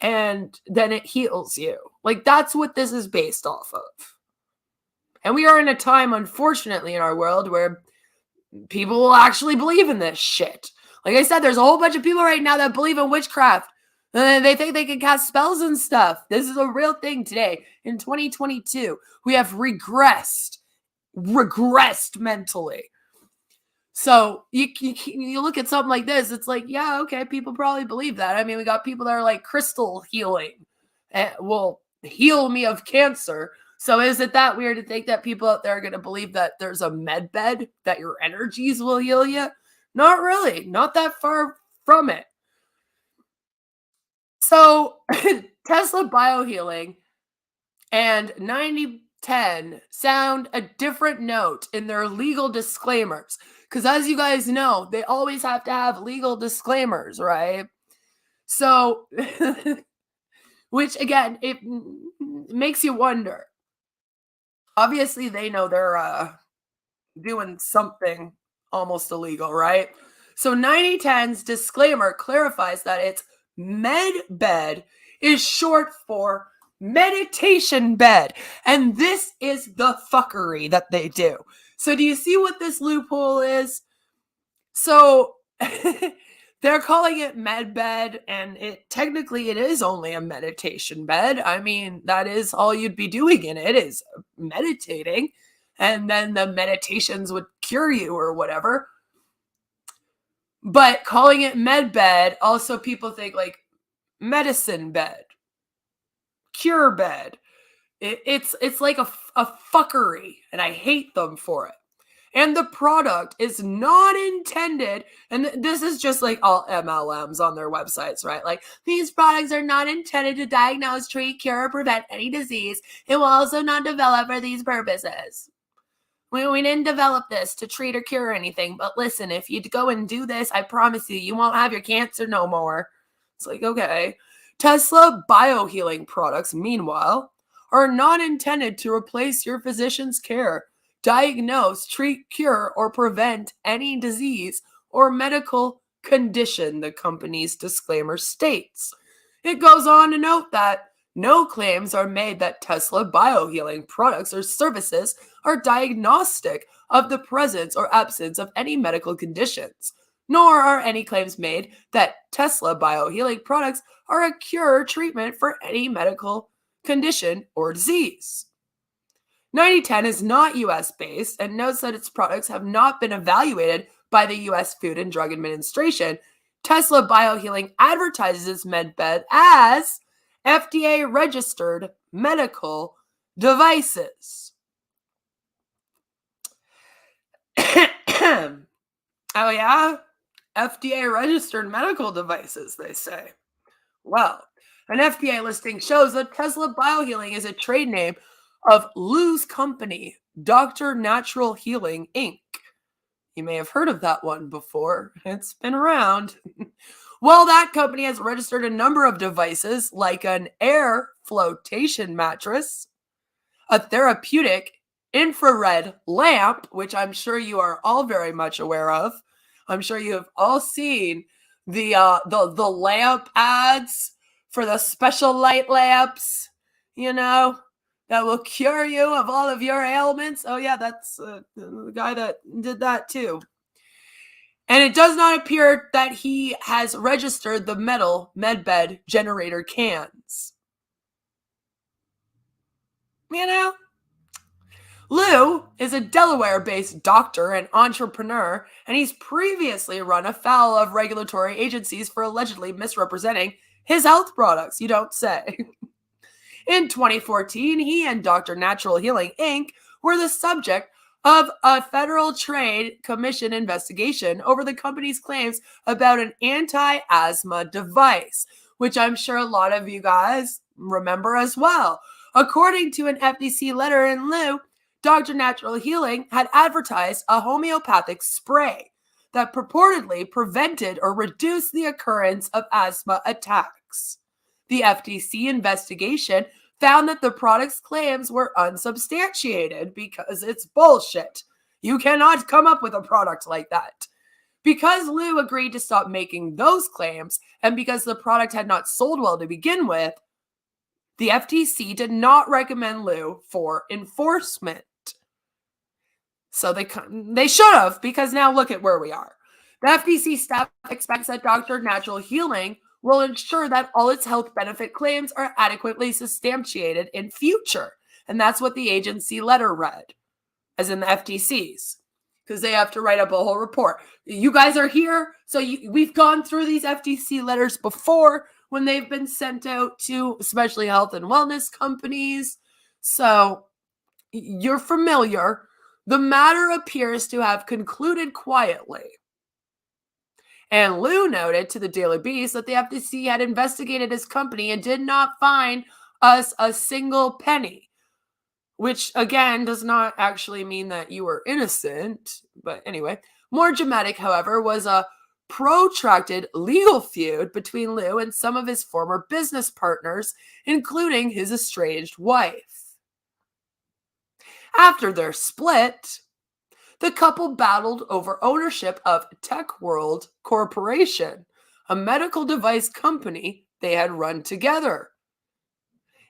And then it heals you. Like that's what this is based off of. And we are in a time, unfortunately, in our world where people will actually believe in this shit. Like I said, there's a whole bunch of people right now that believe in witchcraft. And they think they can cast spells and stuff. This is a real thing today. In 2022, we have regressed mentally. So you look at something like this, it's like, yeah, okay, people probably believe that. I mean, we got people that are like crystal healing. Will heal me of cancer. So is it that weird to think that people out there are going to believe that there's a med bed that your energies will heal you? Not really. Not that far from it. So Tesla Biohealing and 9010 sound a different note in their legal disclaimers. Because as you guys know, they always have to have legal disclaimers, right? So, which again, it makes you wonder. Obviously, they know they're doing something almost illegal, right? So 9010's disclaimer clarifies that its med bed is short for meditation bed. And this is the fuckery that they do. So do you see what this loophole is? So they're calling it med bed, and technically it is only a meditation bed. I mean, that is all you'd be doing in it is meditating, and then the meditations would cure you or whatever. But calling it med bed, also people think like medicine bed, cure bed. It's like a fuckery, and I hate them for it. And the product is not intended, and this is just like all MLMs on their websites, right? Like, these products are not intended to diagnose, treat, cure, or prevent any disease. It will also not develop for these purposes. We didn't develop this to treat or cure anything, but listen, if you go and do this, I promise you won't have your cancer no more. It's like, okay. Tesla Biohealing products, meanwhile, are not intended to replace your physician's care, diagnose, treat, cure, or prevent any disease or medical condition, the company's disclaimer states. It goes on to note that no claims are made that Tesla Biohealing products or services are diagnostic of the presence or absence of any medical conditions, nor are any claims made that Tesla Biohealing products are a cure or treatment for any medical condition or disease. 9010 is not US based and notes that its products have not been evaluated by the US Food and Drug Administration. Tesla Biohealing advertises its medbed as FDA registered medical devices. Oh yeah? FDA registered medical devices, they say. Well, an FDA listing shows that Tesla Biohealing is a trade name of Lou's company, Dr. Natural Healing, Inc. You may have heard of that one before. It's been around. Well, that company has registered a number of devices like an air flotation mattress, a therapeutic infrared lamp, which I'm sure you are all very much aware of. I'm sure you have all seen the lamp ads for the special light lamps, you know, that will cure you of all of your ailments. Oh yeah, that's the guy that did that too. And it does not appear that he has registered the metal medbed generator cans. You know? Lou is a Delaware-based doctor and entrepreneur, and he's previously run afoul of regulatory agencies for allegedly misrepresenting his health products. You don't say. In 2014, he and Dr. Natural Healing Inc. were the subject of a Federal Trade Commission investigation over the company's claims about an anti-asthma device, which I'm sure a lot of you guys remember as well. According to an FTC letter in lieu, Dr. Natural Healing had advertised a homeopathic spray that purportedly prevented or reduced the occurrence of asthma attacks. The FTC investigation found that the product's claims were unsubstantiated because it's bullshit. You cannot come up with a product like that. Because Lou agreed to stop making those claims, and because the product had not sold well to begin with, the FTC did not recommend Lou for enforcement. So they should have, because now look at where we are. The FTC staff expects that Dr. Natural Healing will ensure that all its health benefit claims are adequately substantiated in future. And that's what the agency letter read, as in the FTC's, because they have to write up a whole report. You guys are here, so we've gone through these FTC letters before when they've been sent out to especially health and wellness companies. So you're familiar. The matter appears to have concluded quietly. And Lou noted to the Daily Beast that the FTC had investigated his company and did not find us a single penny, which again does not actually mean that you were innocent. But anyway, more dramatic, however, was a protracted legal feud between Lou and some of his former business partners, including his estranged wife. After their split, the couple battled over ownership of TechWorld Corporation, a medical device company they had run together.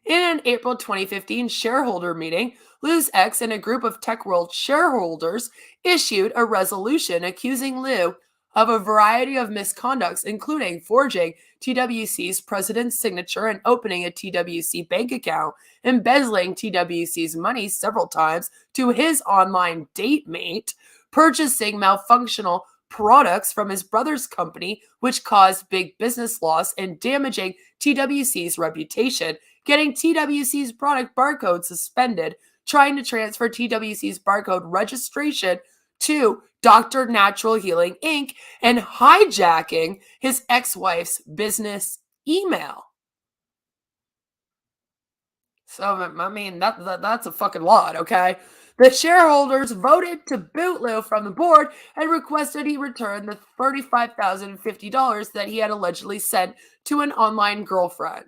In an April 2015 shareholder meeting, Lou's ex and a group of TechWorld shareholders issued a resolution accusing Lou of a variety of misconducts, including forging TWC's president's signature and opening a TWC bank account, embezzling TWC's money several times to his online date mate, purchasing malfunctional products from his brother's company, which caused big business loss, and damaging TWC's reputation, getting TWC's product barcode suspended, trying to transfer TWC's barcode registration to Dr. Natural Healing Inc., and hijacking his ex-wife's business email. So, I mean, that's a fucking lot, okay? The shareholders voted to boot Lou from the board and requested he return the $35,050 that he had allegedly sent to an online girlfriend.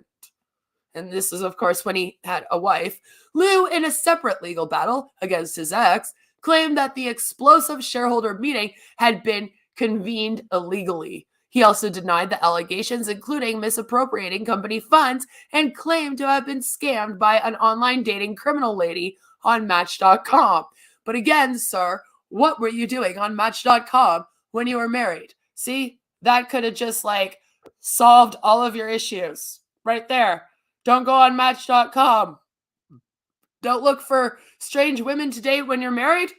And this is, of course, when he had a wife. Lou, in a separate legal battle against his ex, claimed that the explosive shareholder meeting had been convened illegally. He also denied the allegations, including misappropriating company funds, and claimed to have been scammed by an online dating criminal lady on Match.com. But again, sir, what were you doing on Match.com when you were married? See, that could have just solved all of your issues right there. Don't go on Match.com. Don't look for strange women to date when you're married.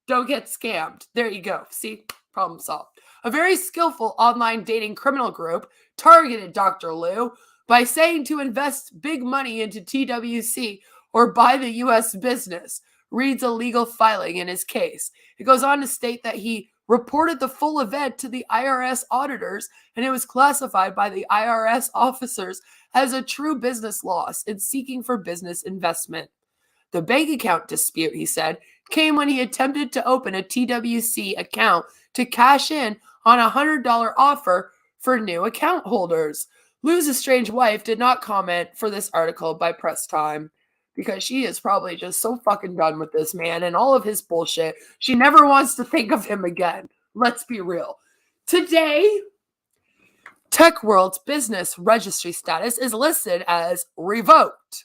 Don't get scammed. There you go. See? Problem solved. A very skillful online dating criminal group targeted Dr. Lou by saying to invest big money into TWC or buy the U.S. business, reads a legal filing in his case. It goes on to state that he reported the full event to the IRS auditors, and it was classified by the IRS officers as a true business loss in seeking for business investment. The bank account dispute, he said, came when he attempted to open a TWC account to cash in on a $100 offer for new account holders. Lou's estranged wife did not comment for this article by press time because she is probably just so fucking done with this man and all of his bullshit. She never wants to think of him again. Let's be real. Today, TechWorld's business registry status is listed as revoked.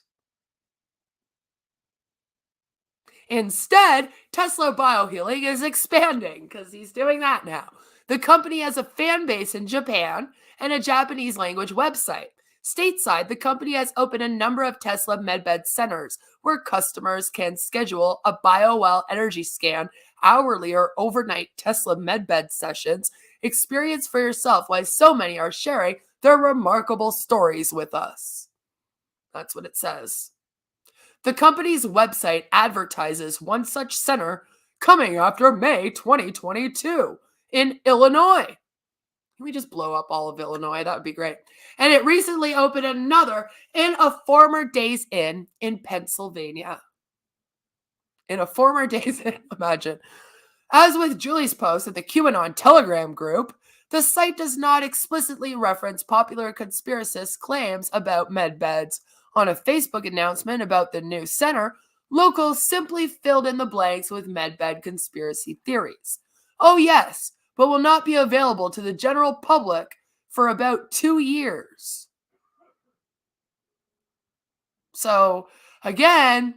Instead, Tesla Biohealing is expanding because he's doing that now. The company has a fan base in Japan and a Japanese language website. Stateside, the company has opened a number of Tesla MedBed centers where customers can schedule a BioWell energy scan hourly or overnight Tesla MedBed sessions. Experience for yourself why so many are sharing their remarkable stories with us. That's what it says. The company's website advertises one such center coming after May 2022 in Illinois. Can we just blow up all of Illinois? That would be great. And it recently opened another in a former Days Inn in Pennsylvania. In a former Days Inn, imagine. As with Julie's post at the QAnon Telegram group, the site does not explicitly reference popular conspiracist claims about med beds. On a Facebook announcement about the new center, locals simply filled in the blanks with medbed conspiracy theories. Oh yes, but will not be available to the general public for about 2 years. So again,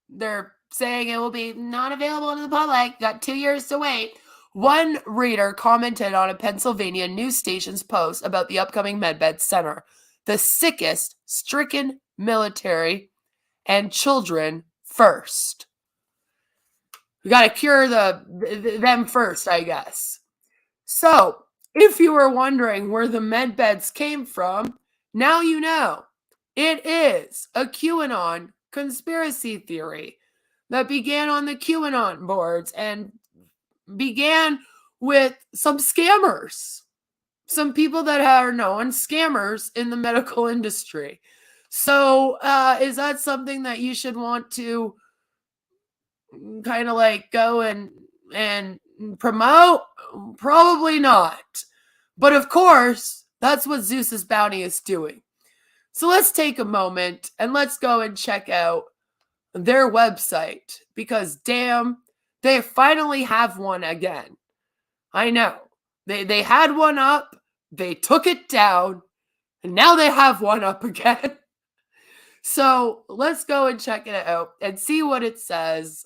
they're saying it will be not available to the public. Got 2 years to wait. One reader commented on a Pennsylvania news station's post about the upcoming medbed center. The sickest, stricken military and children first. We got to cure them first, I guess. So, if you were wondering where the med beds came from, now you know. It is a QAnon conspiracy theory that began on the QAnon boards and began with some scammers. Some people that are known scammers in the medical industry. So, is that something that you should want to kind of like go and promote? Probably not. But of course, that's what Zeus's bounty is doing. So let's take a moment and let's go and check out their website because damn, they finally have one again. I know. They had one up, they took it down, and now they have one up again. So let's go and check it out and see what it says.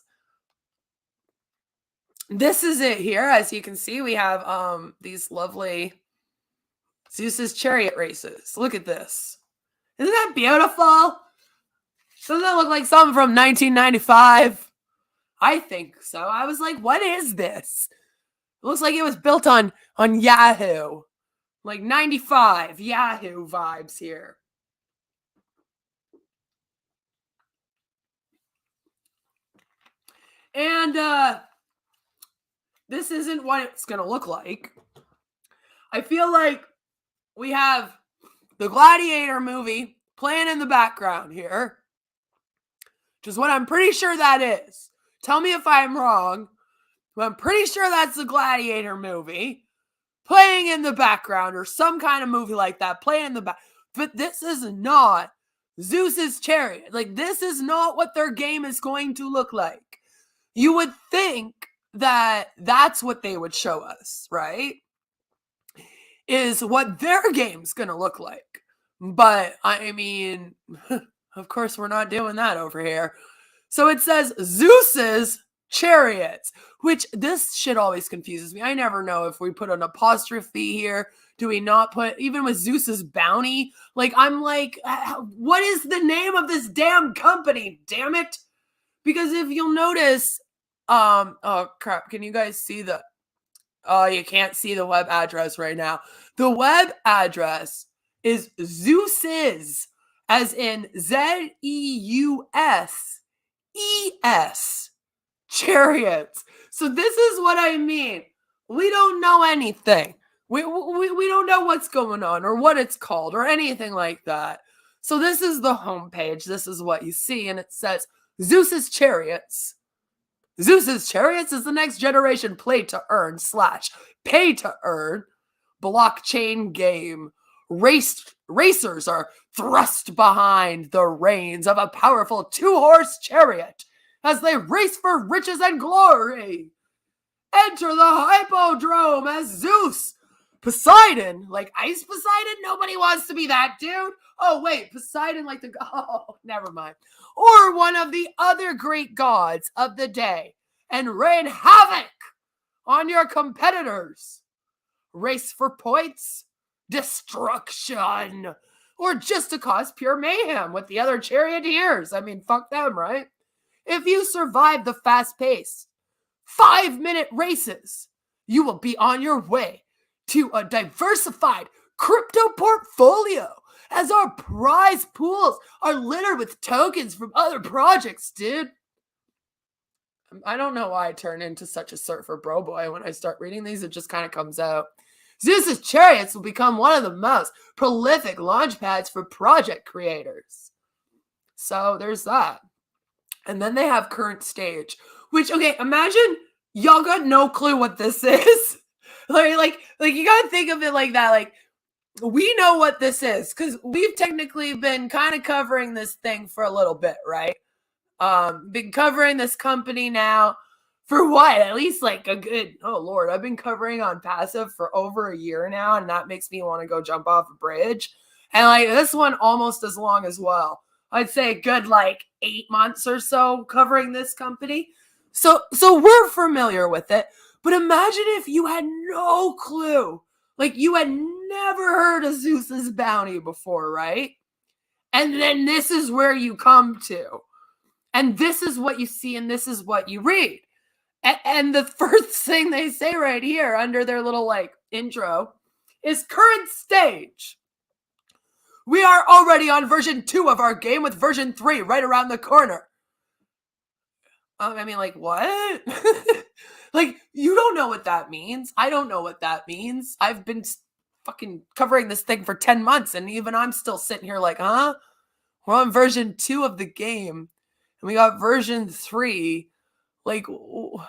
This is it here. As you can see, we have these lovely Zeus's chariot races. Look at this. Isn't that beautiful? Doesn't that look like something from 1995? I think so. I was like, what is this? It looks like it was built on Yahoo. Like 95 Yahoo vibes here. And this isn't what it's going to look like. I feel like we have the Gladiator movie playing in the background here, which is what I'm pretty sure that is. Tell me if I'm wrong, but I'm pretty sure that's the Gladiator movie playing in the background or some kind of movie like that playing in the back. But this is not Zeus's chariot. Like, this is not what their game is going to look like. You would think that that's what they would show us, right? Is what their game's going to look like. But, I mean, of course, we're not doing that over here. So it says Zeus's chariots, which this shit always confuses me. I never know if we put an apostrophe here. Do we not put, even with Zeus's bounty? Like, I'm like, what is the name of this damn company? Damn it. Because if you'll notice, oh crap, can you guys see the, oh, you can't see the web address right now. The web address is Zeus's, as in ZEUSES, chariots. So this is what I mean. We don't know anything. We don't know what's going on or what it's called or anything like that. So this is the homepage. This is what you see. And it says Zeus's chariots. Zeus's chariots is the next generation play to earn / pay to earn blockchain game. Racers are thrust behind the reins of a powerful 2-horse chariot as they race for riches and glory. Enter the hippodrome as Zeus, Poseidon, like Ice Poseidon. Nobody wants to be that dude. Oh wait, Poseidon, like the oh, never mind. Or one of the other great gods of the day, and rain havoc on your competitors. Race for points? Destruction? Or just to cause pure mayhem with the other charioteers? I mean, fuck them, right? If you survive the fast-paced 5-minute races, you will be on your way to a diversified crypto portfolio, as our prize pools are littered with tokens from other projects, dude. I don't know why I turn into such a surfer bro boy when I start reading these. It just kind of comes out. Zeus's chariots will become one of the most prolific launch pads for project creators. So there's that. And then they have current stage, which, okay, imagine y'all got no clue what this is. like you gotta think of it like that. Like, we know what this is because we've technically been kind of covering this thing for a little bit, right? Been covering this company now for what? At least like a good, oh Lord, I've been covering on passive for over a year now, and that makes me want to go jump off a bridge. And like this one almost as long as well. I'd say a good like 8 months or so covering this company. So we're familiar with it. But imagine if you had no clue. Like you had never heard of Zeus's bounty before, right? And then this is where you come to. And this is what you see and this is what you read. And the first thing they say right here under their little like intro is current stage. We are already on version 2 of our game with version 3 right around the corner. I mean, like, what? Like, you don't know what that means. I don't know what that means. I've been fucking covering this thing for 10 months, and even I'm still sitting here like, huh? We're on version 2 of the game, and we got version 3. Like, what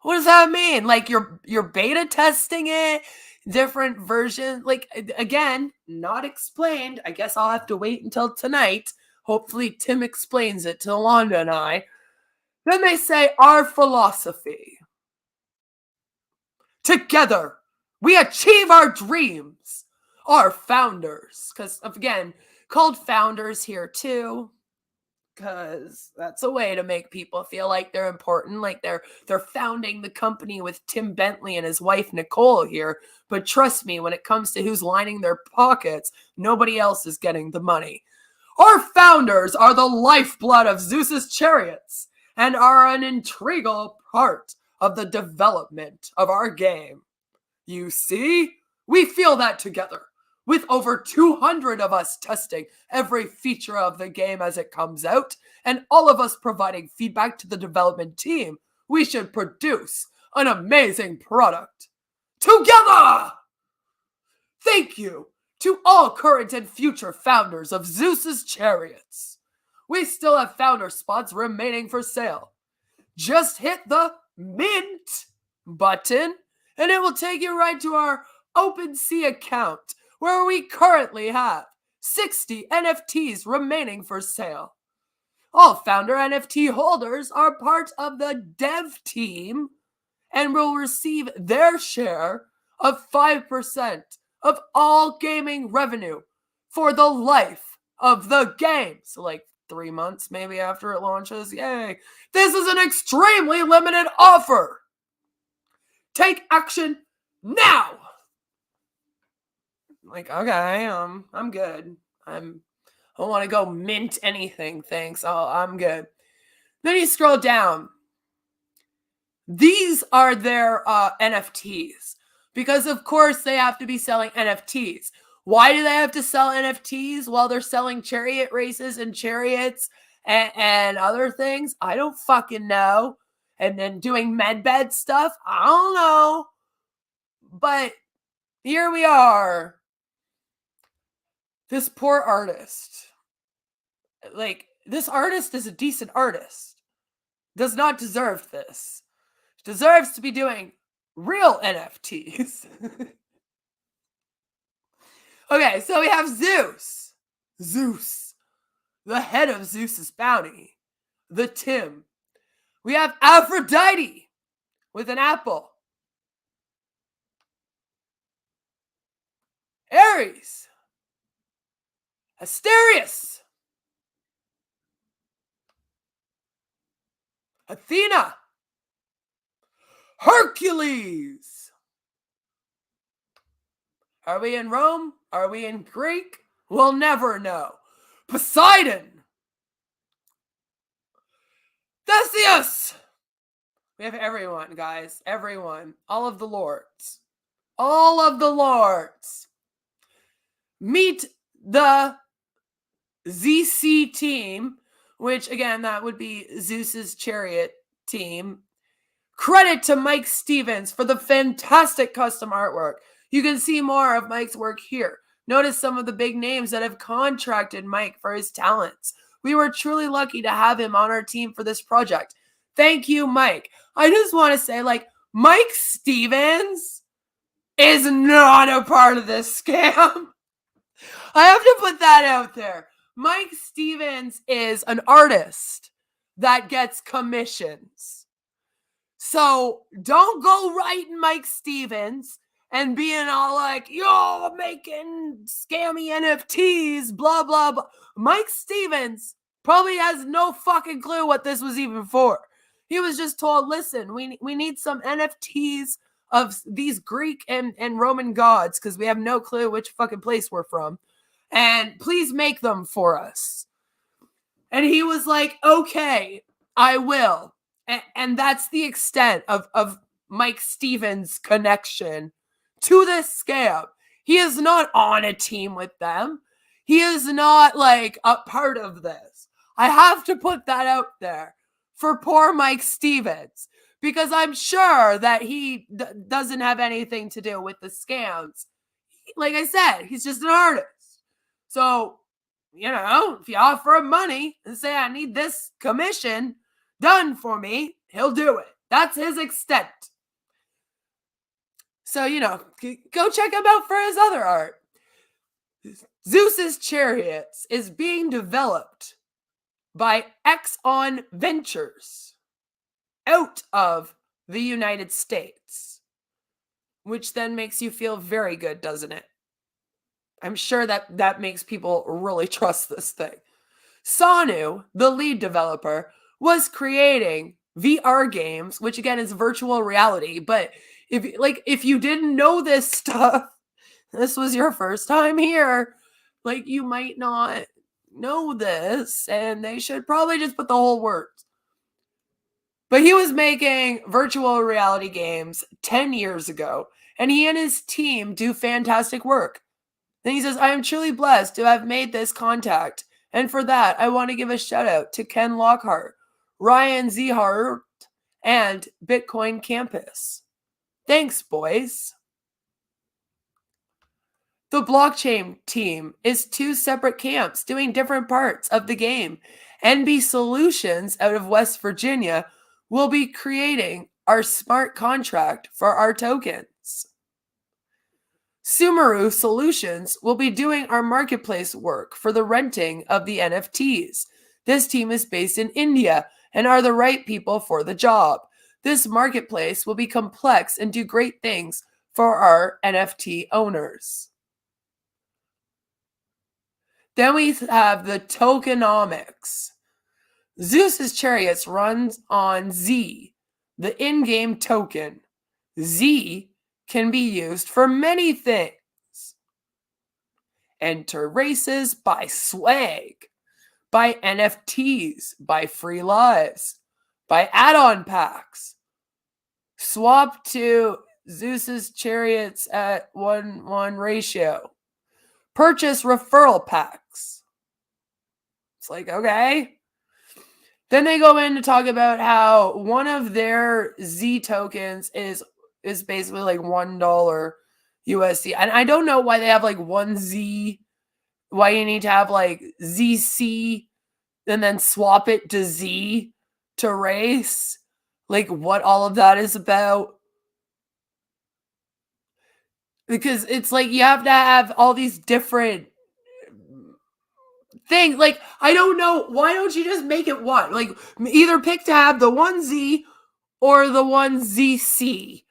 does that mean? Like, you're beta testing it? Different version? Like, again, not explained. I guess I'll have to wait until tonight. Hopefully, Tim explains it to Alonda and I. Then they say, our philosophy. Together, we achieve our dreams. Our founders. Because, again, called founders here too. Because that's a way to make people feel like they're important. Like they're founding the company with Tim Bentley and his wife, Nicole, here. But trust me, when it comes to who's lining their pockets, nobody else is getting the money. Our founders are the lifeblood of Zeus's chariots and are an integral part of the development of our game. You see, we feel that together. With over 200 of us testing every feature of the game as it comes out, and all of us providing feedback to the development team, we should produce an amazing product. Together! Thank you to all current and future founders of Zeus's chariots. We still have founder spots remaining for sale. Just hit the mint button and it will take you right to our OpenSea account where we currently have 60 NFTs remaining for sale. All founder NFT holders are part of the dev team and will receive their share of 5% of all gaming revenue for the life of the game. So like 3 months maybe after it launches. Yay. This is an extremely limited offer. Take action now. Like, okay, I'm good. I don't want to go mint anything, thanks. I'm good. Then you scroll down. These are their NFTs. Because, of course, they have to be selling NFTs. Why do they have to sell NFTs while they're selling chariot races and chariots and other things? I don't fucking know. And then doing medbed stuff? I don't know. But here we are. This poor artist. Like, this artist is a decent artist. Does not deserve this. Deserves to be doing real NFTs. Okay, so we have Zeus. Zeus. The head of Zeus's bounty. The Tim. We have Aphrodite with an apple. Ares. Asterius. Athena. Hercules. Are we in Rome? Are we in Greek? We'll never know. Poseidon! Theseus! We have everyone, guys. Everyone. All of the lords. All of the lords. Meet the ZC team, which again, that would be Zeus's chariot team. Credit to Mike Stevens for the fantastic custom artwork. You can see more of Mike's work here. Notice some of the big names that have contracted Mike for his talents. We were truly lucky to have him on our team for this project. Thank you, Mike. I just want to say, like, Mike Stevens is not a part of this scam. I have to put that out there. Mike Stevens is an artist that gets commissions. So don't go writing Mike Stevens and being all like, yo, making scammy NFTs, blah, blah, blah. Mike Stevens probably has no fucking clue what this was even for. He was just told, listen, we need some NFTs of these Greek and Roman gods because we have no clue which fucking place we're from. And please make them for us. And he was like, okay, I will. And that's the extent of Mike Stevens' connection to this scam. He is not on a team with them. He is not like a part of this. I have to put that out there for poor Mike Stevens, because I'm sure that he doesn't have anything to do with the scams. Like I said, he's just an artist. So, you know, if you offer him money and say, I need this commission done for me, he'll do it. That's his extent. So, you know, go check him out for his other art. Zeus's Chariots is being developed by Exxon Ventures out of the United States, which then makes you feel very good, doesn't it? I'm sure that makes people really trust this thing. Sanu, the lead developer, was creating VR games, which again is virtual reality. But if you didn't know this stuff, this was your first time here, like you might not know this, and they should probably just put the whole words. But he was making virtual reality games 10 years ago, and he and his team do fantastic work. Then he says, I am truly blessed to have made this contact. And for that, I want to give a shout out to Ken Lockhart, Ryan Zehart, and Bitcoin Campus. Thanks, boys. The blockchain team is two separate camps doing different parts of the game. NB Solutions out of West Virginia will be creating our smart contract for our tokens. Sumeru Solutions will be doing our marketplace work for the renting of the NFTs. This team is based in India and are the right people for the job. This marketplace will be complex and do great things for our NFT owners. Then we have the tokenomics. Zeus's Chariots runs on Z, the in-game token. Z can be used for many things. Enter races, buy swag, buy NFTs, buy free lives, buy add-on packs, swap to Zeus's Chariots at 1:1 ratio, purchase referral packs. It's like, okay. Then they go in to talk about how one of their Z tokens is basically like $1 USD. And I don't know why they have like one Z, why you need to have like ZC and then swap it to Z to race. Like what all of that is about. Because it's like you have to have all these different things. Like, I don't know. Why don't you just make it one? Like, either pick to have the 1Z or the 1ZC.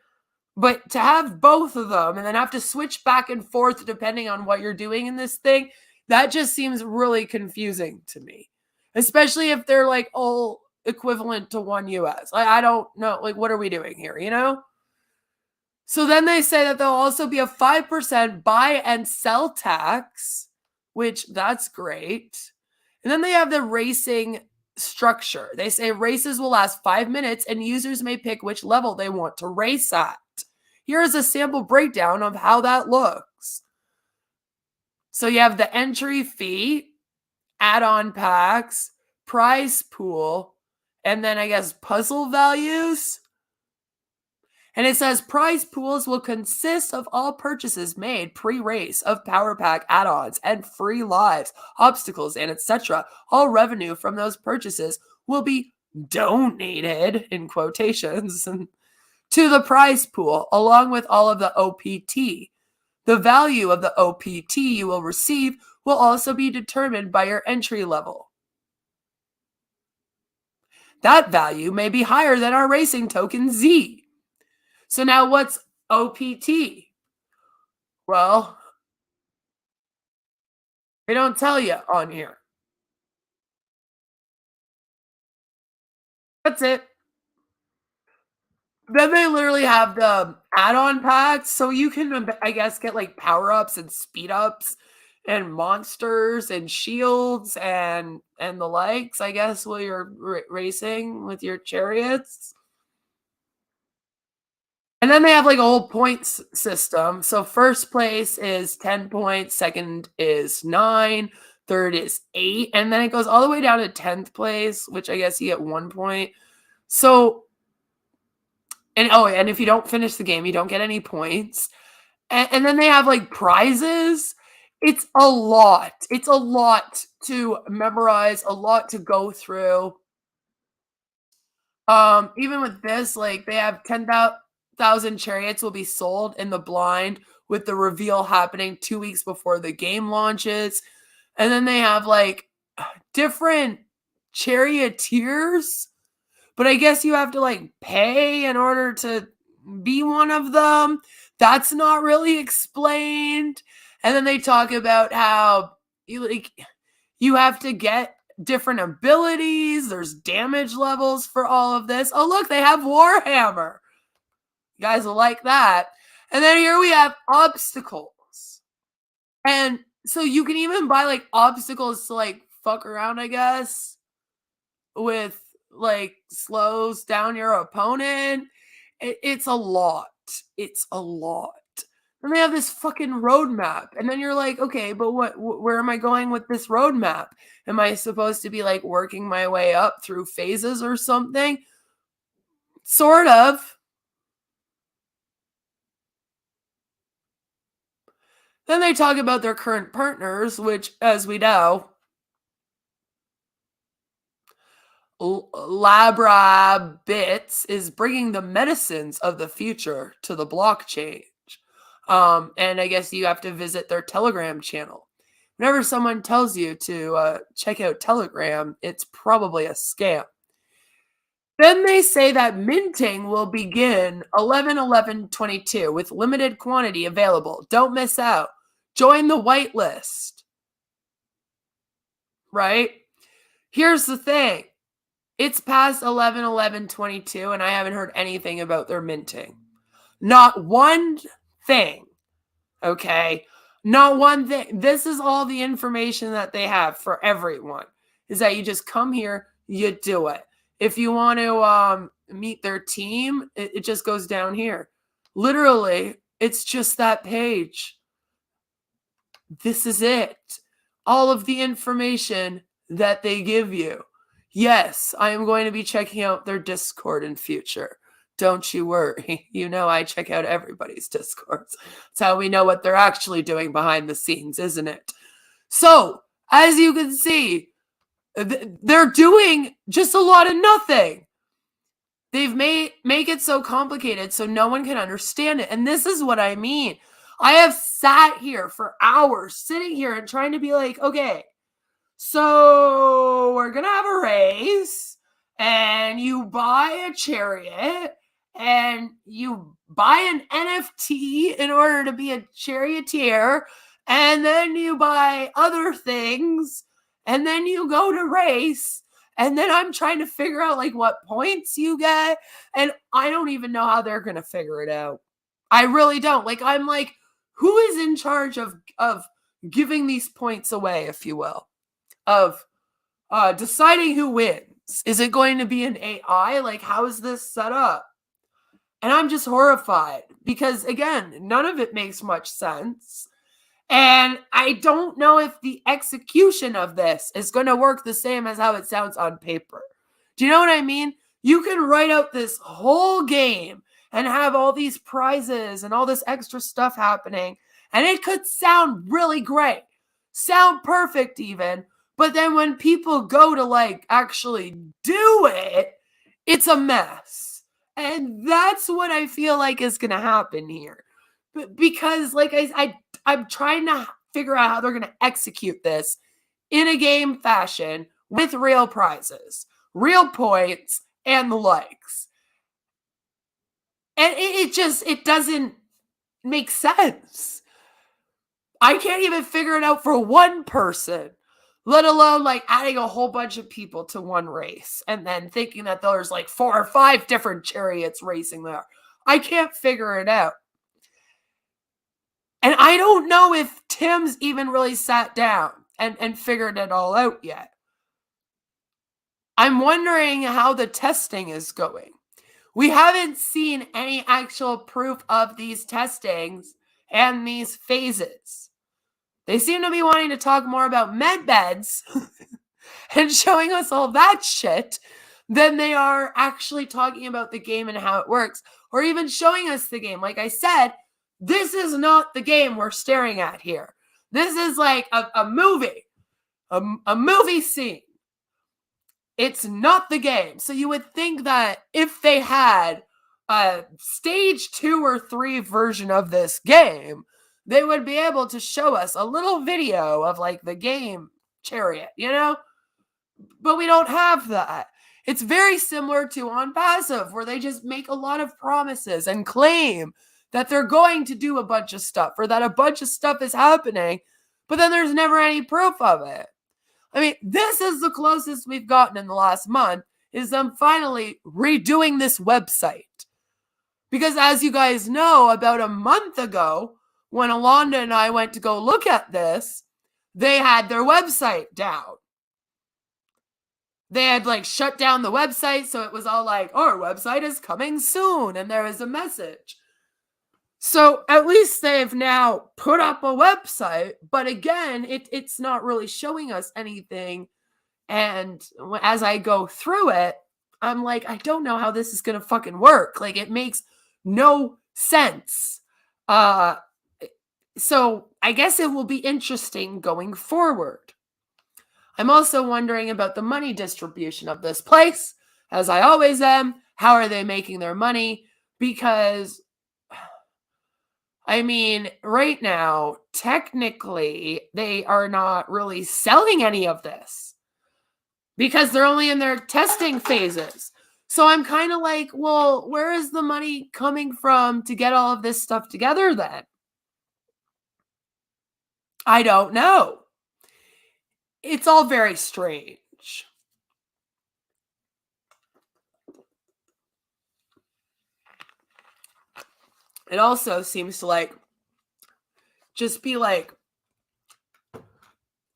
But to have both of them and then have to switch back and forth depending on what you're doing in this thing, that just seems really confusing to me. Especially if they're like all equivalent to 1 US. Like, I don't know. Like, what are we doing here, you know? So then they say that there'll also be a 5% buy and sell tax, which that's great. And then they have the racing structure. They say races will last 5 minutes and users may pick which level they want to race at. Here is a sample breakdown of how that looks. So you have the entry fee, add-on packs, prize pool, and then I guess puzzle values. And it says prize pools will consist of all purchases made pre-race of power pack add-ons and free lives, obstacles, and etc. All revenue from those purchases will be donated, in quotations, to the prize pool, along with all of the OPT. The value of the OPT you will receive will also be determined by your entry level. That value may be higher than our racing token Z. So now what's OPT? Well, they don't tell you on here. That's it. Then they literally have the add-on packs, so you can, I guess, get like power-ups and speed-ups and monsters and shields and the likes, I guess, while you're racing with your chariots. And then they have like a whole points system. So first place is 10 points, second is 9, third is 8, and then it goes all the way down to 10th place, which I guess you get 1 point. So, and if you don't finish the game, you don't get any points. And then they have like prizes. It's a lot. It's a lot to memorize, a lot to go through. Even with this, like they have 10,000 chariots will be sold in the blind, with the reveal happening 2 weeks before the game launches. And then they have like different charioteers, but I guess you have to like pay in order to be one of them. That's not really explained. And then they talk about how you have to get different abilities. There's damage levels for all of this. Oh, look, they have Warhammer. You guys will like that. And then here we have obstacles. And so you can even buy like obstacles to like fuck around, I guess, with like slows down your opponent. It's a lot. It's a lot. And they have this fucking roadmap. And then you're like, okay, but where am I going with this roadmap? Am I supposed to be like working my way up through phases or something? Sort of. Then they talk about their current partners, which, as we know, Labra Bits is bringing the medicines of the future to the blockchain. And I guess you have to visit their Telegram channel. Whenever someone tells you to check out Telegram, it's probably a scam. Then they say that minting will begin 11/11/22 with limited quantity available. Don't miss out. Join the whitelist. Right? Here's the thing. It's past 11/11/22 and I haven't heard anything about their minting. Not one thing. Okay? Not one thing. This is all the information that they have for everyone. Is that you just come here, you do it. If you want to meet their team, it just goes down here. Literally, it's just that page. This is it. All of the information that they give you. Yes, I am going to be checking out their Discord in future. Don't you worry. You know I check out everybody's Discords. That's how we know what they're actually doing behind the scenes, isn't it? So, as you can see, they're doing just a lot of nothing. They've make it so complicated so no one can understand it. And this is what I mean. I have sat here for hours, sitting here and trying to be like, okay, so we're going to have a race and you buy a chariot and you buy an NFT in order to be a charioteer, and then you buy other things, and then you go to race, and then I'm trying to figure out like what points you get, and I don't even know how they're going to figure it out. I really don't. Like, I'm like, who is in charge of giving these points away, if you will, of deciding who wins? Is it going to be an AI? Like, how is this set up? And I'm just horrified because, again, none of it makes much sense. And I don't know if the execution of this is going to work the same as how it sounds on paper. Do you know what I mean? You can write out this whole game and have all these prizes and all this extra stuff happening, and it could sound really great, sound perfect even, but then when people go to like actually do it, it's a mess. And that's what I feel like is going to happen here. Because like I'm trying to figure out how they're going to execute this in a game fashion with real prizes, real points, and the likes. And it doesn't make sense. I can't even figure it out for one person, let alone like adding a whole bunch of people to one race and then thinking that there's like 4 or 5 different chariots racing there. I can't figure it out. And I don't know if Tim's even really sat down and figured it all out yet. I'm wondering how the testing is going. We haven't seen any actual proof of these testings and these phases. They seem to be wanting to talk more about med beds and showing us all that shit than they are actually talking about the game and how it works, or even showing us the game. Like I said, this is not the game we're staring at here. This is like a movie, a movie scene. It's not the game. So you would think that if they had a stage 2 or 3 version of this game, they would be able to show us a little video of like the game chariot, you know? But we don't have that. It's very similar to on passive, where they just make a lot of promises and claim that they're going to do a bunch of stuff or that a bunch of stuff is happening, but then there's never any proof of it. I mean, this is the closest we've gotten in the last month, is them finally redoing this website. Because as you guys know, about a month ago, when Alonda and I went to go look at this, they had their website down. They had like shut down the website, so it was all like, our website is coming soon, and there is a message. So at least they've now put up a website, but again, it's not really showing us anything. And as I go through it, I'm like, I don't know how this is going to fucking work. Like, it makes no sense. So I guess it will be interesting going forward. I'm also wondering about the money distribution of this place, as I always am. How are they making their money? Because I mean, right now, technically, they are not really selling any of this because they're only in their testing phases. So I'm kind of like, well, where is the money coming from to get all of this stuff together then? I don't know. It's all very strange. It also seems to like just be like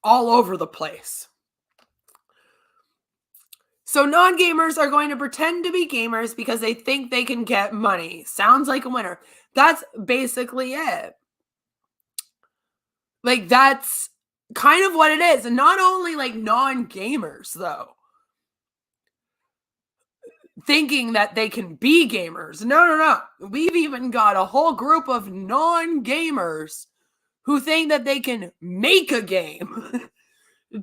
all over the place. So non-gamers are going to pretend to be gamers because they think they can get money. Sounds like a winner. That's basically it. Like, that's kind of what it is. And not only like non-gamers though, thinking that they can be gamers. No. We've even got a whole group of non-gamers who think that they can make a game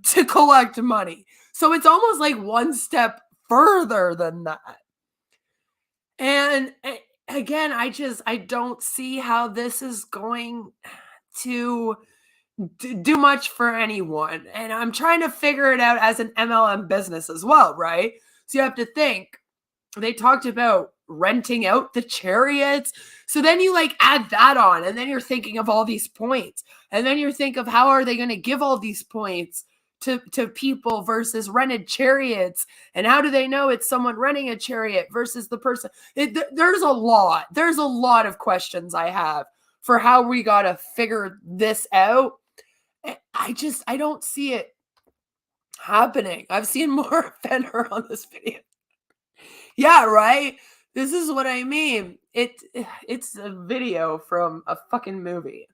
to collect money. So it's almost like one step further than that. And again, I don't see how this is going to do much for anyone. And I'm trying to figure it out as an MLM business as well, right? So you have to think, they talked about renting out the chariots. So then you like add that on, and then you're thinking of all these points. And then you think of how are they going to give all these points to people versus rented chariots? And how do they know it's someone renting a chariot versus the person? There's a lot of questions I have for how we got to figure this out. I don't see it happening. I've seen more Fenner on this video. Yeah, right? This is what I mean. It's a video from a fucking movie.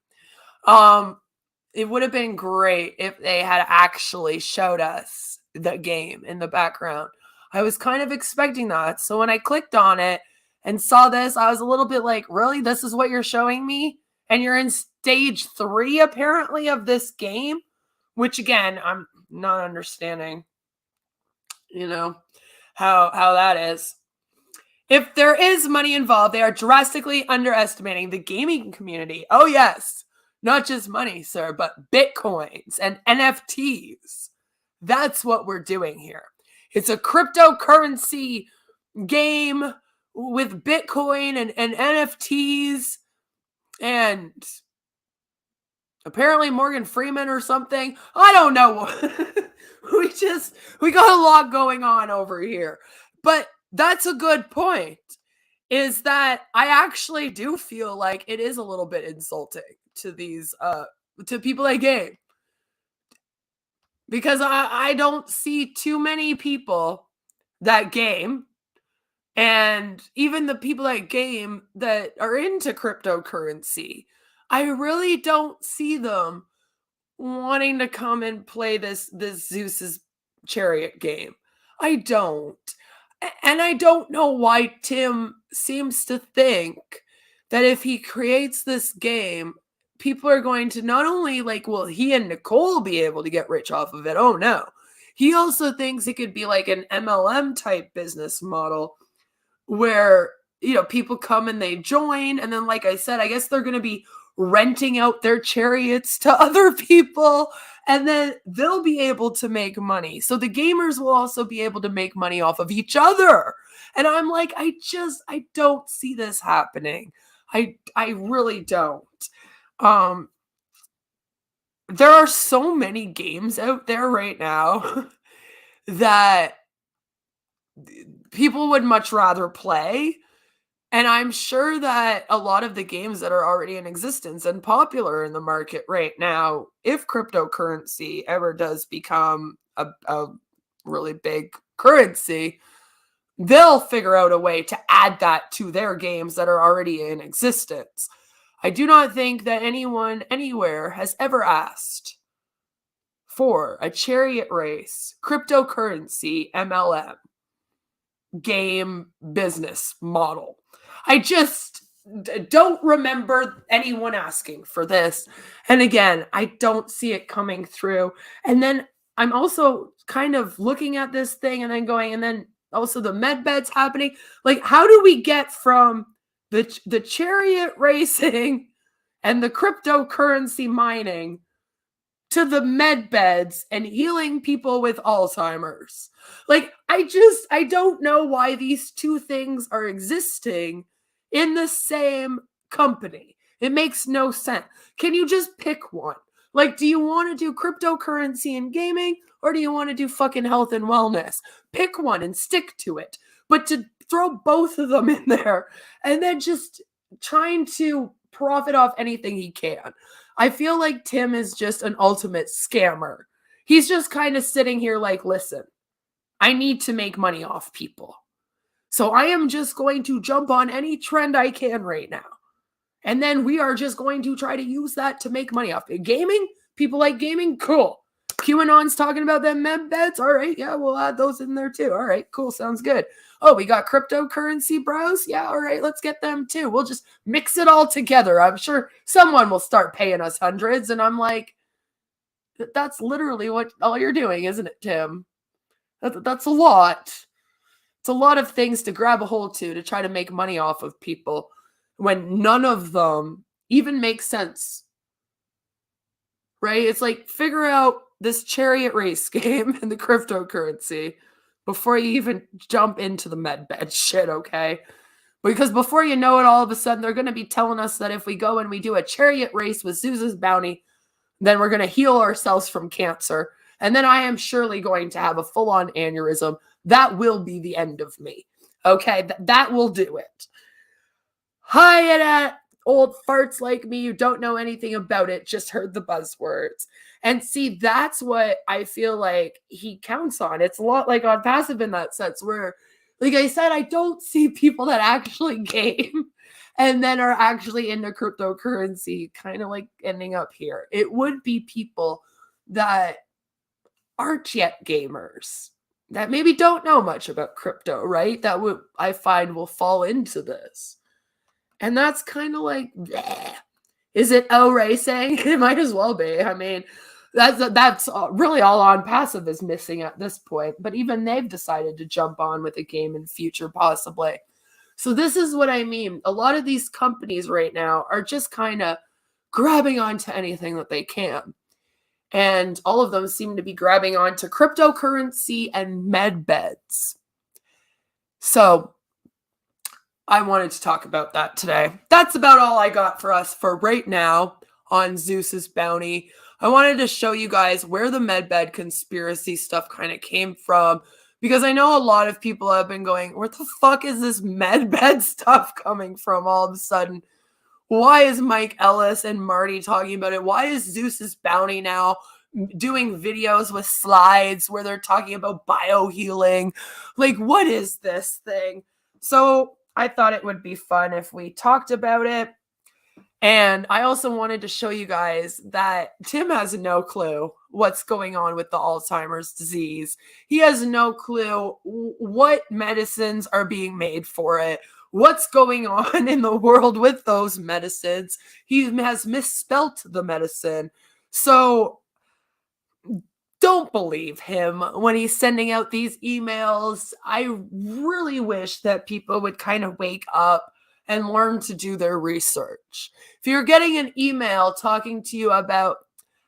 It would have been great if they had actually showed us the game in the background. I was kind of expecting that. So when I clicked on it and saw this, I was a little bit like, really? This is what you're showing me? And you're in stage 3, apparently, of this game? Which, again, I'm not understanding, how that is. If there is money involved, they are drastically underestimating the gaming community. Oh, yes. Not just money, sir, but Bitcoins and NFTs. That's what we're doing here. It's a cryptocurrency game with Bitcoin and NFTs and apparently Morgan Freeman or something. I don't know. we got a lot going on over here. But that's a good point, is that I actually do feel like it is a little bit insulting to these to people that game, because I don't see too many people that game, and even the people that game that are into cryptocurrency, I really don't see them wanting to come and play this Zeus's chariot game. I don't. And I don't know why Tim seems to think that if he creates this game, people are going to not only will he and Nicole be able to get rich off of it? Oh no. He also thinks it could be like an MLM type business model where, people come and they join. And then, like I said, I guess they're going to be renting out their chariots to other people, and then they'll be able to make money. So the gamers will also be able to make money off of each other. And I'm like, I don't see this happening. I really don't. There are so many games out there right now that people would much rather play. And I'm sure that a lot of the games that are already in existence and popular in the market right now, if cryptocurrency ever does become a really big currency, they'll figure out a way to add that to their games that are already in existence. I do not think that anyone anywhere has ever asked for a chariot race, cryptocurrency, MLM game business model. I just don't remember anyone asking for this. And again, I don't see it coming through. And then I'm also kind of looking at this thing and then going, and then also the med beds happening. Like, how do we get from the chariot racing and the cryptocurrency mining to the med beds and healing people with Alzheimer's? Like, I don't know why these two things are existing in the same company. It makes no sense. Can you just pick one? Like, do you want to do cryptocurrency and gaming, or do you want to do fucking health and wellness? Pick one and stick to it. But to throw both of them in there and then just trying to profit off anything he can. I feel like Tim is just an ultimate scammer. He's just kind of sitting here like, listen, I need to make money off people. So I am just going to jump on any trend I can right now. And then we are just going to try to use that to make money off it. Gaming, people like gaming, cool. QAnon's talking about them med beds. All right, yeah, we'll add those in there too. All right, cool, sounds good. Oh, we got cryptocurrency bros? Yeah, all right, let's get them too. We'll just mix it all together. I'm sure someone will start paying us hundreds. And I'm like, that's literally what all you're doing, isn't it, Tim? That's a lot. It's a lot of things to grab a hold to try to make money off of people when none of them even make sense. Right? It's like, figure out this chariot race game and the cryptocurrency before you even jump into the med bed shit, okay? Because before you know it, all of a sudden, they're going to be telling us that if we go and we do a chariot race with Zeus's bounty, then we're going to heal ourselves from cancer. And then I am surely going to have a full-on aneurysm. That will be the end of me. Okay, that will do it. Hi, Internet, old farts like me. You don't know anything about it. Just heard the buzzwords. And see, that's what I feel like he counts on. It's a lot like on passive in that sense where, like I said, I don't see people that actually game and then are actually into cryptocurrency kind of like ending up here. It would be people that aren't yet gamers, that maybe don't know much about crypto, right? That would, I find, will fall into this. And that's kind of like, bleh. Is it racing? It might as well be. I mean, that's really all on passive is missing at this point. But even they've decided to jump on with a game in future, possibly. So this is what I mean. A lot of these companies right now are just kind of grabbing onto anything that they can. And all of them seem to be grabbing onto cryptocurrency and med beds. So I wanted to talk about that today. That's about all I got for us for right now on Zeus's bounty. I wanted to show you guys where the medbed conspiracy stuff kind of came from, because I know a lot of people have been going, where the fuck is this medbed stuff coming from all of a sudden? Why is Mike Ellis and Marty talking about it? Why is Zeus's bounty now doing videos with slides where they're talking about biohealing? Like, what is this thing? So I thought it would be fun if we talked about it. And I also wanted to show you guys that Tim has no clue what's going on with the Alzheimer's disease. He has no clue what medicines are being made for it, what's going on in the world with those medicines. He has misspelt the medicine. So don't believe him when he's sending out these emails. I really wish that people would kind of wake up and learn to do their research. If you're getting an email talking to you about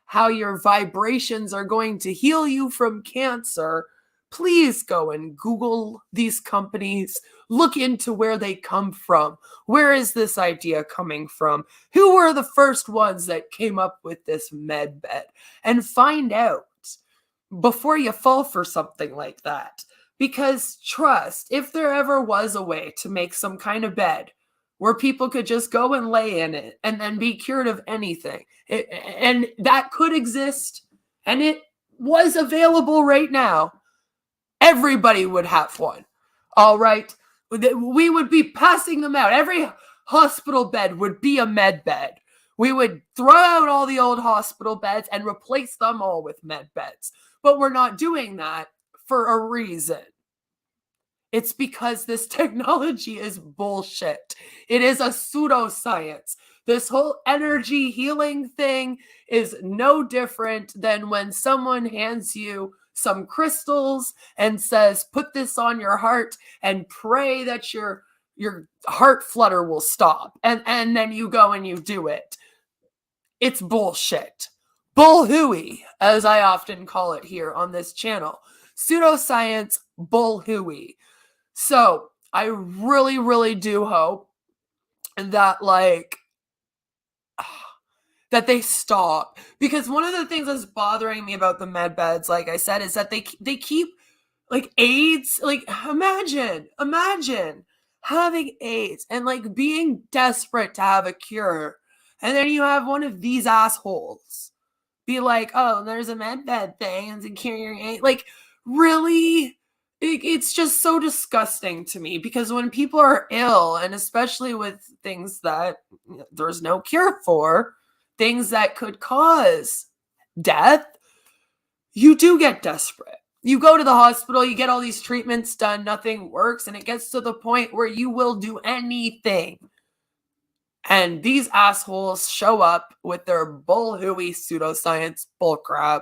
how your vibrations are going to heal you from cancer, please go and Google these companies, look into where they come from. Where is this idea coming from? Who were the first ones that came up with this med bed? And find out before you fall for something like that. Because trust, if there ever was a way to make some kind of bed where people could just go and lay in it and then be cured of anything, and that could exist, and it was available right now, everybody would have one. All right. We would be passing them out. Every hospital bed would be a med bed. We would throw out all the old hospital beds and replace them all with med beds. But we're not doing that for a reason. It's because this technology is bullshit. It is a pseudoscience. This whole energy healing thing is no different than when someone hands you some crystals and says, put this on your heart and pray that your heart flutter will stop. And then you go and you do it. It's bullshit. Bull hooey, as I often call it here on this channel. Pseudoscience, bull hooey. So I really, really do hope that that they stop, because one of the things that's bothering me about the med beds, like I said, is that they keep like AIDS. Like imagine having AIDS and like being desperate to have a cure, and then you have one of these assholes be like, oh, there's a med bed thing and to cure your AIDS. Like, really? It's just so disgusting to me, because when people are ill, and especially with things that there's no cure for, things that could cause death, you do get desperate. You go to the hospital, you get all these treatments done, nothing works, and it gets to the point where you will do anything. And these assholes show up with their bull hooey pseudoscience bullcrap,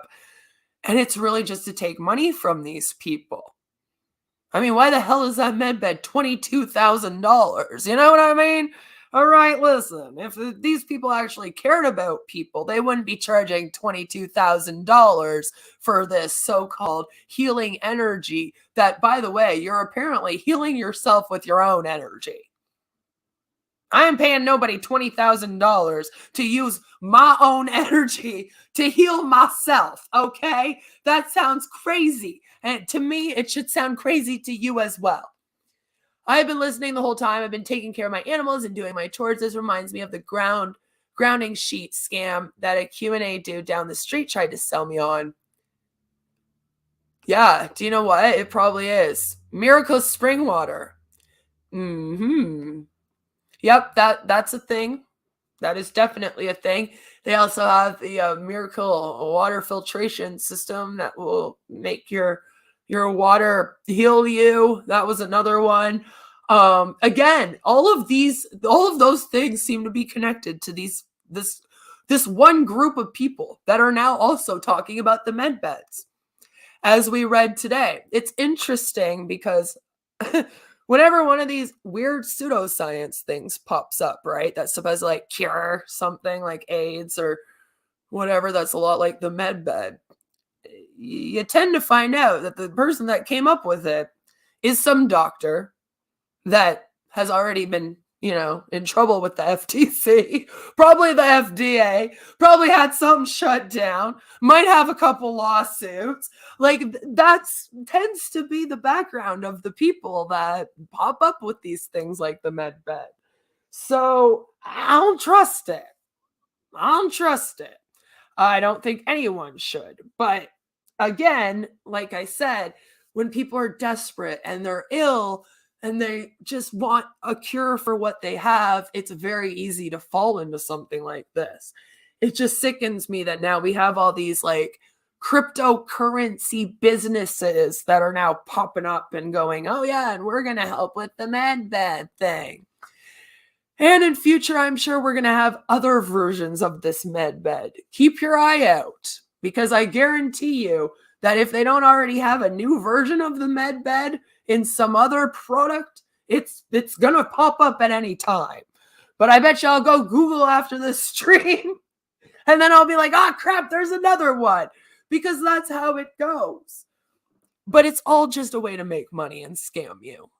and it's really just to take money from these people. I mean, why the hell is that med bed $22,000? You know what I mean? All right, listen, if these people actually cared about people, they wouldn't be charging $22,000 for this so-called healing energy that, by the way, you're apparently healing yourself with your own energy. I am paying nobody $20,000 to use my own energy to heal myself, okay? That sounds crazy. And to me, it should sound crazy to you as well. I've been listening the whole time. I've been taking care of my animals and doing my chores. This reminds me of the grounding sheet scam that a Q&A dude down the street tried to sell me on. Yeah, do you know what? It probably is. Miracle spring water. Yep, that's a thing. That is definitely a thing. They also have the miracle water filtration system that will make your water heal you. That was another one. Again, all of those things seem to be connected to this one group of people that are now also talking about the med beds. As we read today, it's interesting because whenever one of these weird pseudoscience things pops up, right, that's supposed to like cure something like AIDS or whatever, that's a lot like the med bed, you tend to find out that the person that came up with it is some doctor that has already been, in trouble with the FTC, probably the FDA, probably had something shut down, might have a couple lawsuits. Like that's tends to be the background of the people that pop up with these things like the med bed. So I don't trust it. I don't think anyone should. But again, like I said, when people are desperate and they're ill, and they just want a cure for what they have, it's very easy to fall into something like this. It just sickens me that now we have all these like cryptocurrency businesses that are now popping up and going, oh yeah, and we're going to help with the med bed thing. And in future, I'm sure we're going to have other versions of this med bed. Keep your eye out, because I guarantee you that if they don't already have a new version of the med bed in some other product, it's going to pop up at any time. But I bet you I'll go Google after this stream and then I'll be like, oh crap, there's another one, because that's how it goes. But it's all just a way to make money and scam you.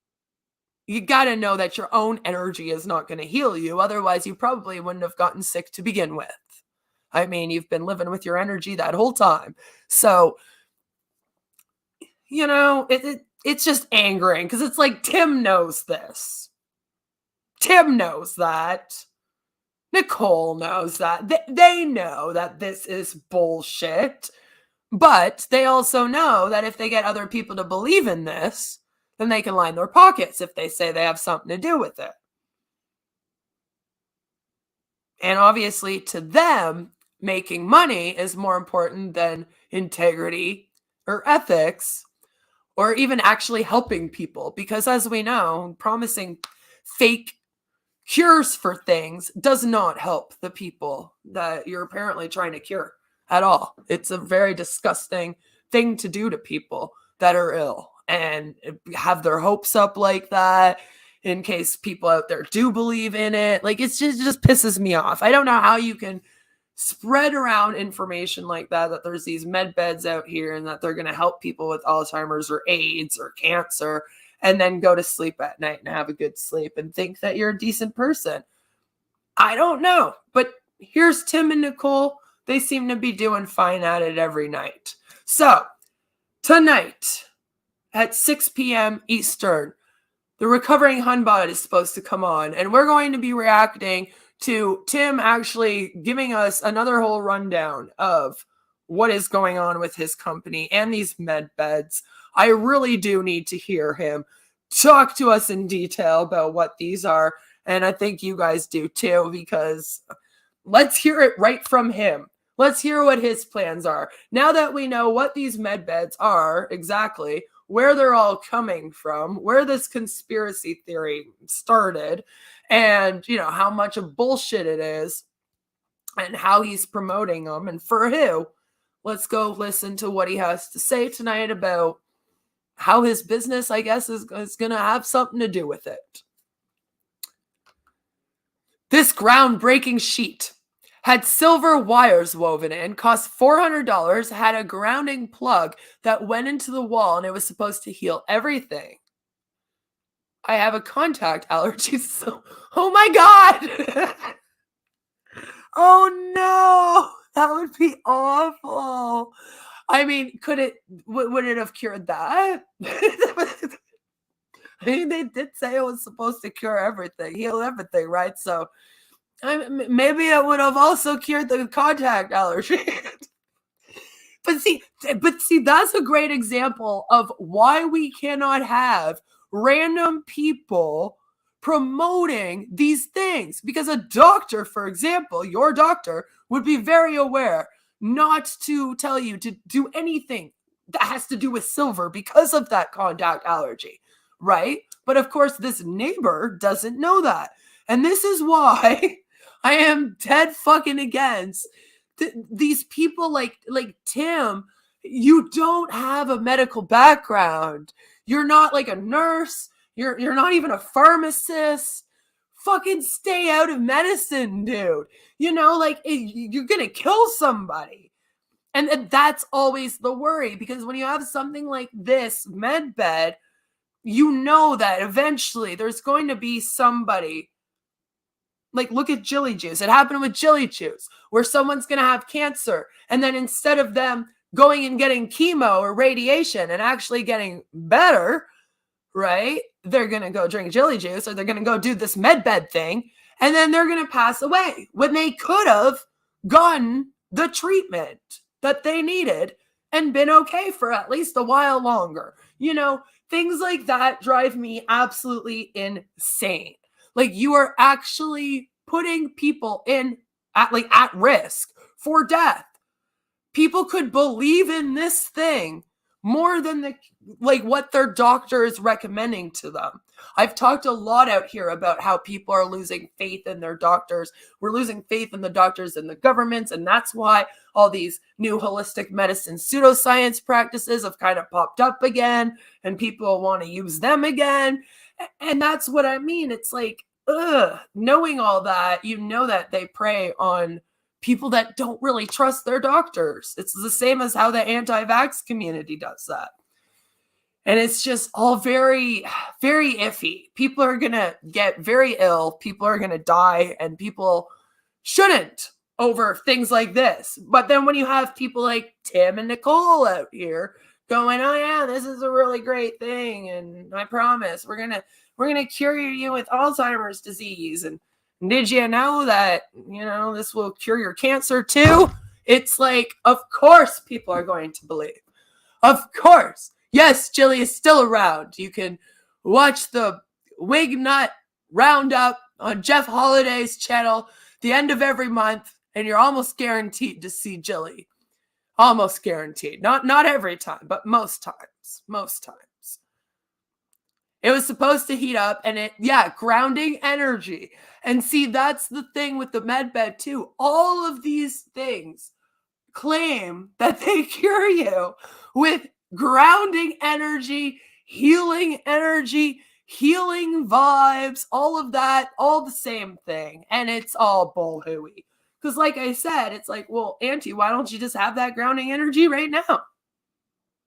You got to know that your own energy is not going to heal you. Otherwise, you probably wouldn't have gotten sick to begin with. I mean, you've been living with your energy that whole time. So, it's just angering because it's like Tim knows this. Tim knows that. Nicole knows that. They know that this is bullshit. But they also know that if they get other people to believe in this, then they can line their pockets if they say they have something to do with it. And obviously, to them, making money is more important than integrity or ethics, or even actually helping people. Because as we know, promising fake cures for things does not help the people that you're apparently trying to cure at all. It's a very disgusting thing to do to people that are ill and have their hopes up like that in case people out there do believe in it. Like, it just pisses me off. I don't know how you can spread around information like that there's these med beds out here and that they're going to help people with Alzheimer's or AIDS or cancer, and then go to sleep at night and have a good sleep and think that you're a decent person. I don't know. But here's Tim and Nicole. They seem to be doing fine at it every night. So tonight at 6 p.m. Eastern, the Recovering Hunbot is supposed to come on, and we're going to be reacting to Tim actually giving us another whole rundown of what is going on with his company and these med beds. I really do need to hear him talk to us in detail about what these are, and I think you guys do too, because let's hear it right from him. Let's hear what his plans are. Now that we know what these med beds are exactly, where they're all coming from, where this conspiracy theory started, and how much of bullshit it is, and how he's promoting them, and for who. Let's go listen to what he has to say tonight about how his business, I guess, is going to have something to do with it. This groundbreaking sheet had silver wires woven in, cost $400, had a grounding plug that went into the wall, and it was supposed to heal everything. I have a contact allergy. So, oh my God. Oh no, that would be awful. I mean, would it have cured that? I mean, they did say it was supposed to cure everything, heal everything, right? So maybe it would have also cured the contact allergy. But see, that's a great example of why we cannot have random people promoting these things. Because a doctor, for example, your doctor would be very aware not to tell you to do anything that has to do with silver because of that contact allergy, right? But of course, this neighbor doesn't know that. And this is why I am dead fucking against these people like Tim. You don't have a medical background. You're not like a nurse. You're not even a pharmacist. Fucking stay out of medicine, dude. You know, like you're gonna kill somebody. And that's always the worry, because when you have something like this med bed, you know that eventually there's going to be somebody. Like, look at Jilly Juice. It happened with Jilly Juice, where someone's going to have cancer. And then instead of them going and getting chemo or radiation and actually getting better, right? They're going to go drink Jilly Juice, or they're going to go do this med bed thing. And then they're going to pass away when they could have gotten the treatment that they needed and been okay for at least a while longer. You know, things like that drive me absolutely insane. Like, you are actually putting people at risk for death. People could believe in this thing more than what their doctor is recommending to them. I've talked a lot out here about how people are losing faith in their doctors. We're losing faith in the doctors and the governments, and that's why all these new holistic medicine pseudoscience practices have kind of popped up again, and people want to use them again. And that's what I mean. It's like, knowing all that, you know that they prey on people that don't really trust their doctors. It's the same as how the anti-vax community does that. And it's just all very, very iffy. People are going to get very ill. People are going to die, and people shouldn't over things like this. But then when you have people like Tim and Nicole out here going, oh yeah, this is a really great thing, and I promise we're gonna cure you with Alzheimer's disease, and did you know that, you know, this will cure your cancer too? It's like, of course people are going to believe. Of course. Yes, Jilly is still around. You can watch the Wig Nut Roundup on Jeff Holiday's channel the end of every month, and you're almost guaranteed to see Jilly. Almost guaranteed. Not every time, but most times. Most times. It was supposed to heat up, and grounding energy. And see, that's the thing with the med bed too. All of these things claim that they cure you with grounding energy, healing vibes, all of that, all the same thing. And it's all bull hooey. Because like I said, it's like, well, Auntie, why don't you just have that grounding energy right now?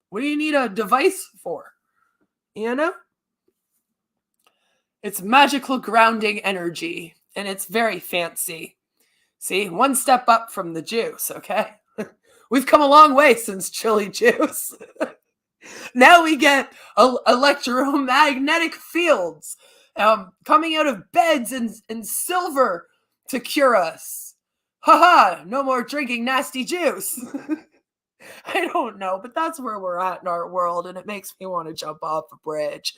What do you need a device for? You know? It's magical grounding energy, and it's very fancy. See, one step up from the juice, okay? We've come a long way since chili juice. Now we get electromagnetic fields coming out of beds and silver to cure us. Haha, no more drinking nasty juice. I don't know, but that's where we're at in our world, and it makes me want to jump off a bridge.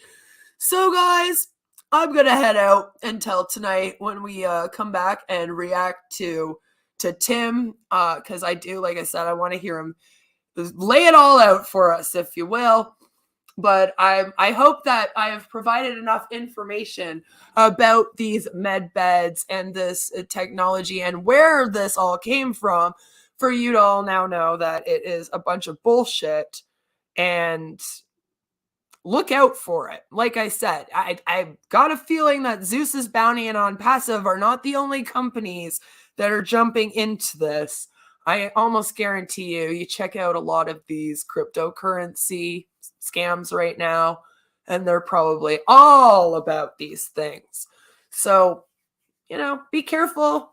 So, guys, I'm going to head out until tonight when we come back and react to Tim, because I do, like I said, I want to hear him lay it all out for us, if you will. But I hope that I have provided enough information about these med beds and this technology and where this all came from for you to all now know that it is a bunch of bullshit, and look out for it. Like I said, I've got a feeling that Zeus's Bounty and On Passive are not the only companies that are jumping into this. I almost guarantee you check out a lot of these cryptocurrency scams right now. and they're probably all about these things. So, be careful.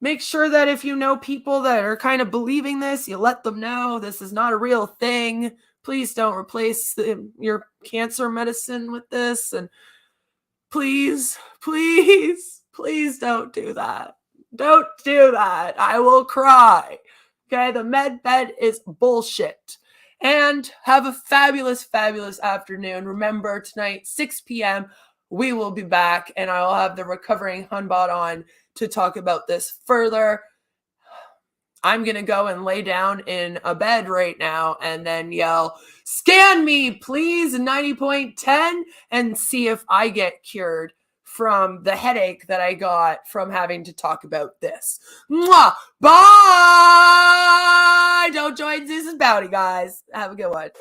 Make sure that if you know people that are kind of believing this, you let them know this is not a real thing. Please don't replace your cancer medicine with this. And please, please, please don't do that. Don't do that. I will cry. Okay, the med bed is bullshit. And have a fabulous, fabulous afternoon. Remember, tonight, 6 p.m., we will be back, and I will have the recovering Hunbot on to talk about this further. I'm going to go and lay down in a bed right now and then yell, "Scan me, please, 90.10, and see if I get cured from the headache that I got from having to talk about this. Mwah! Bye! Don't join Zeus's bounty, guys. Have a good one.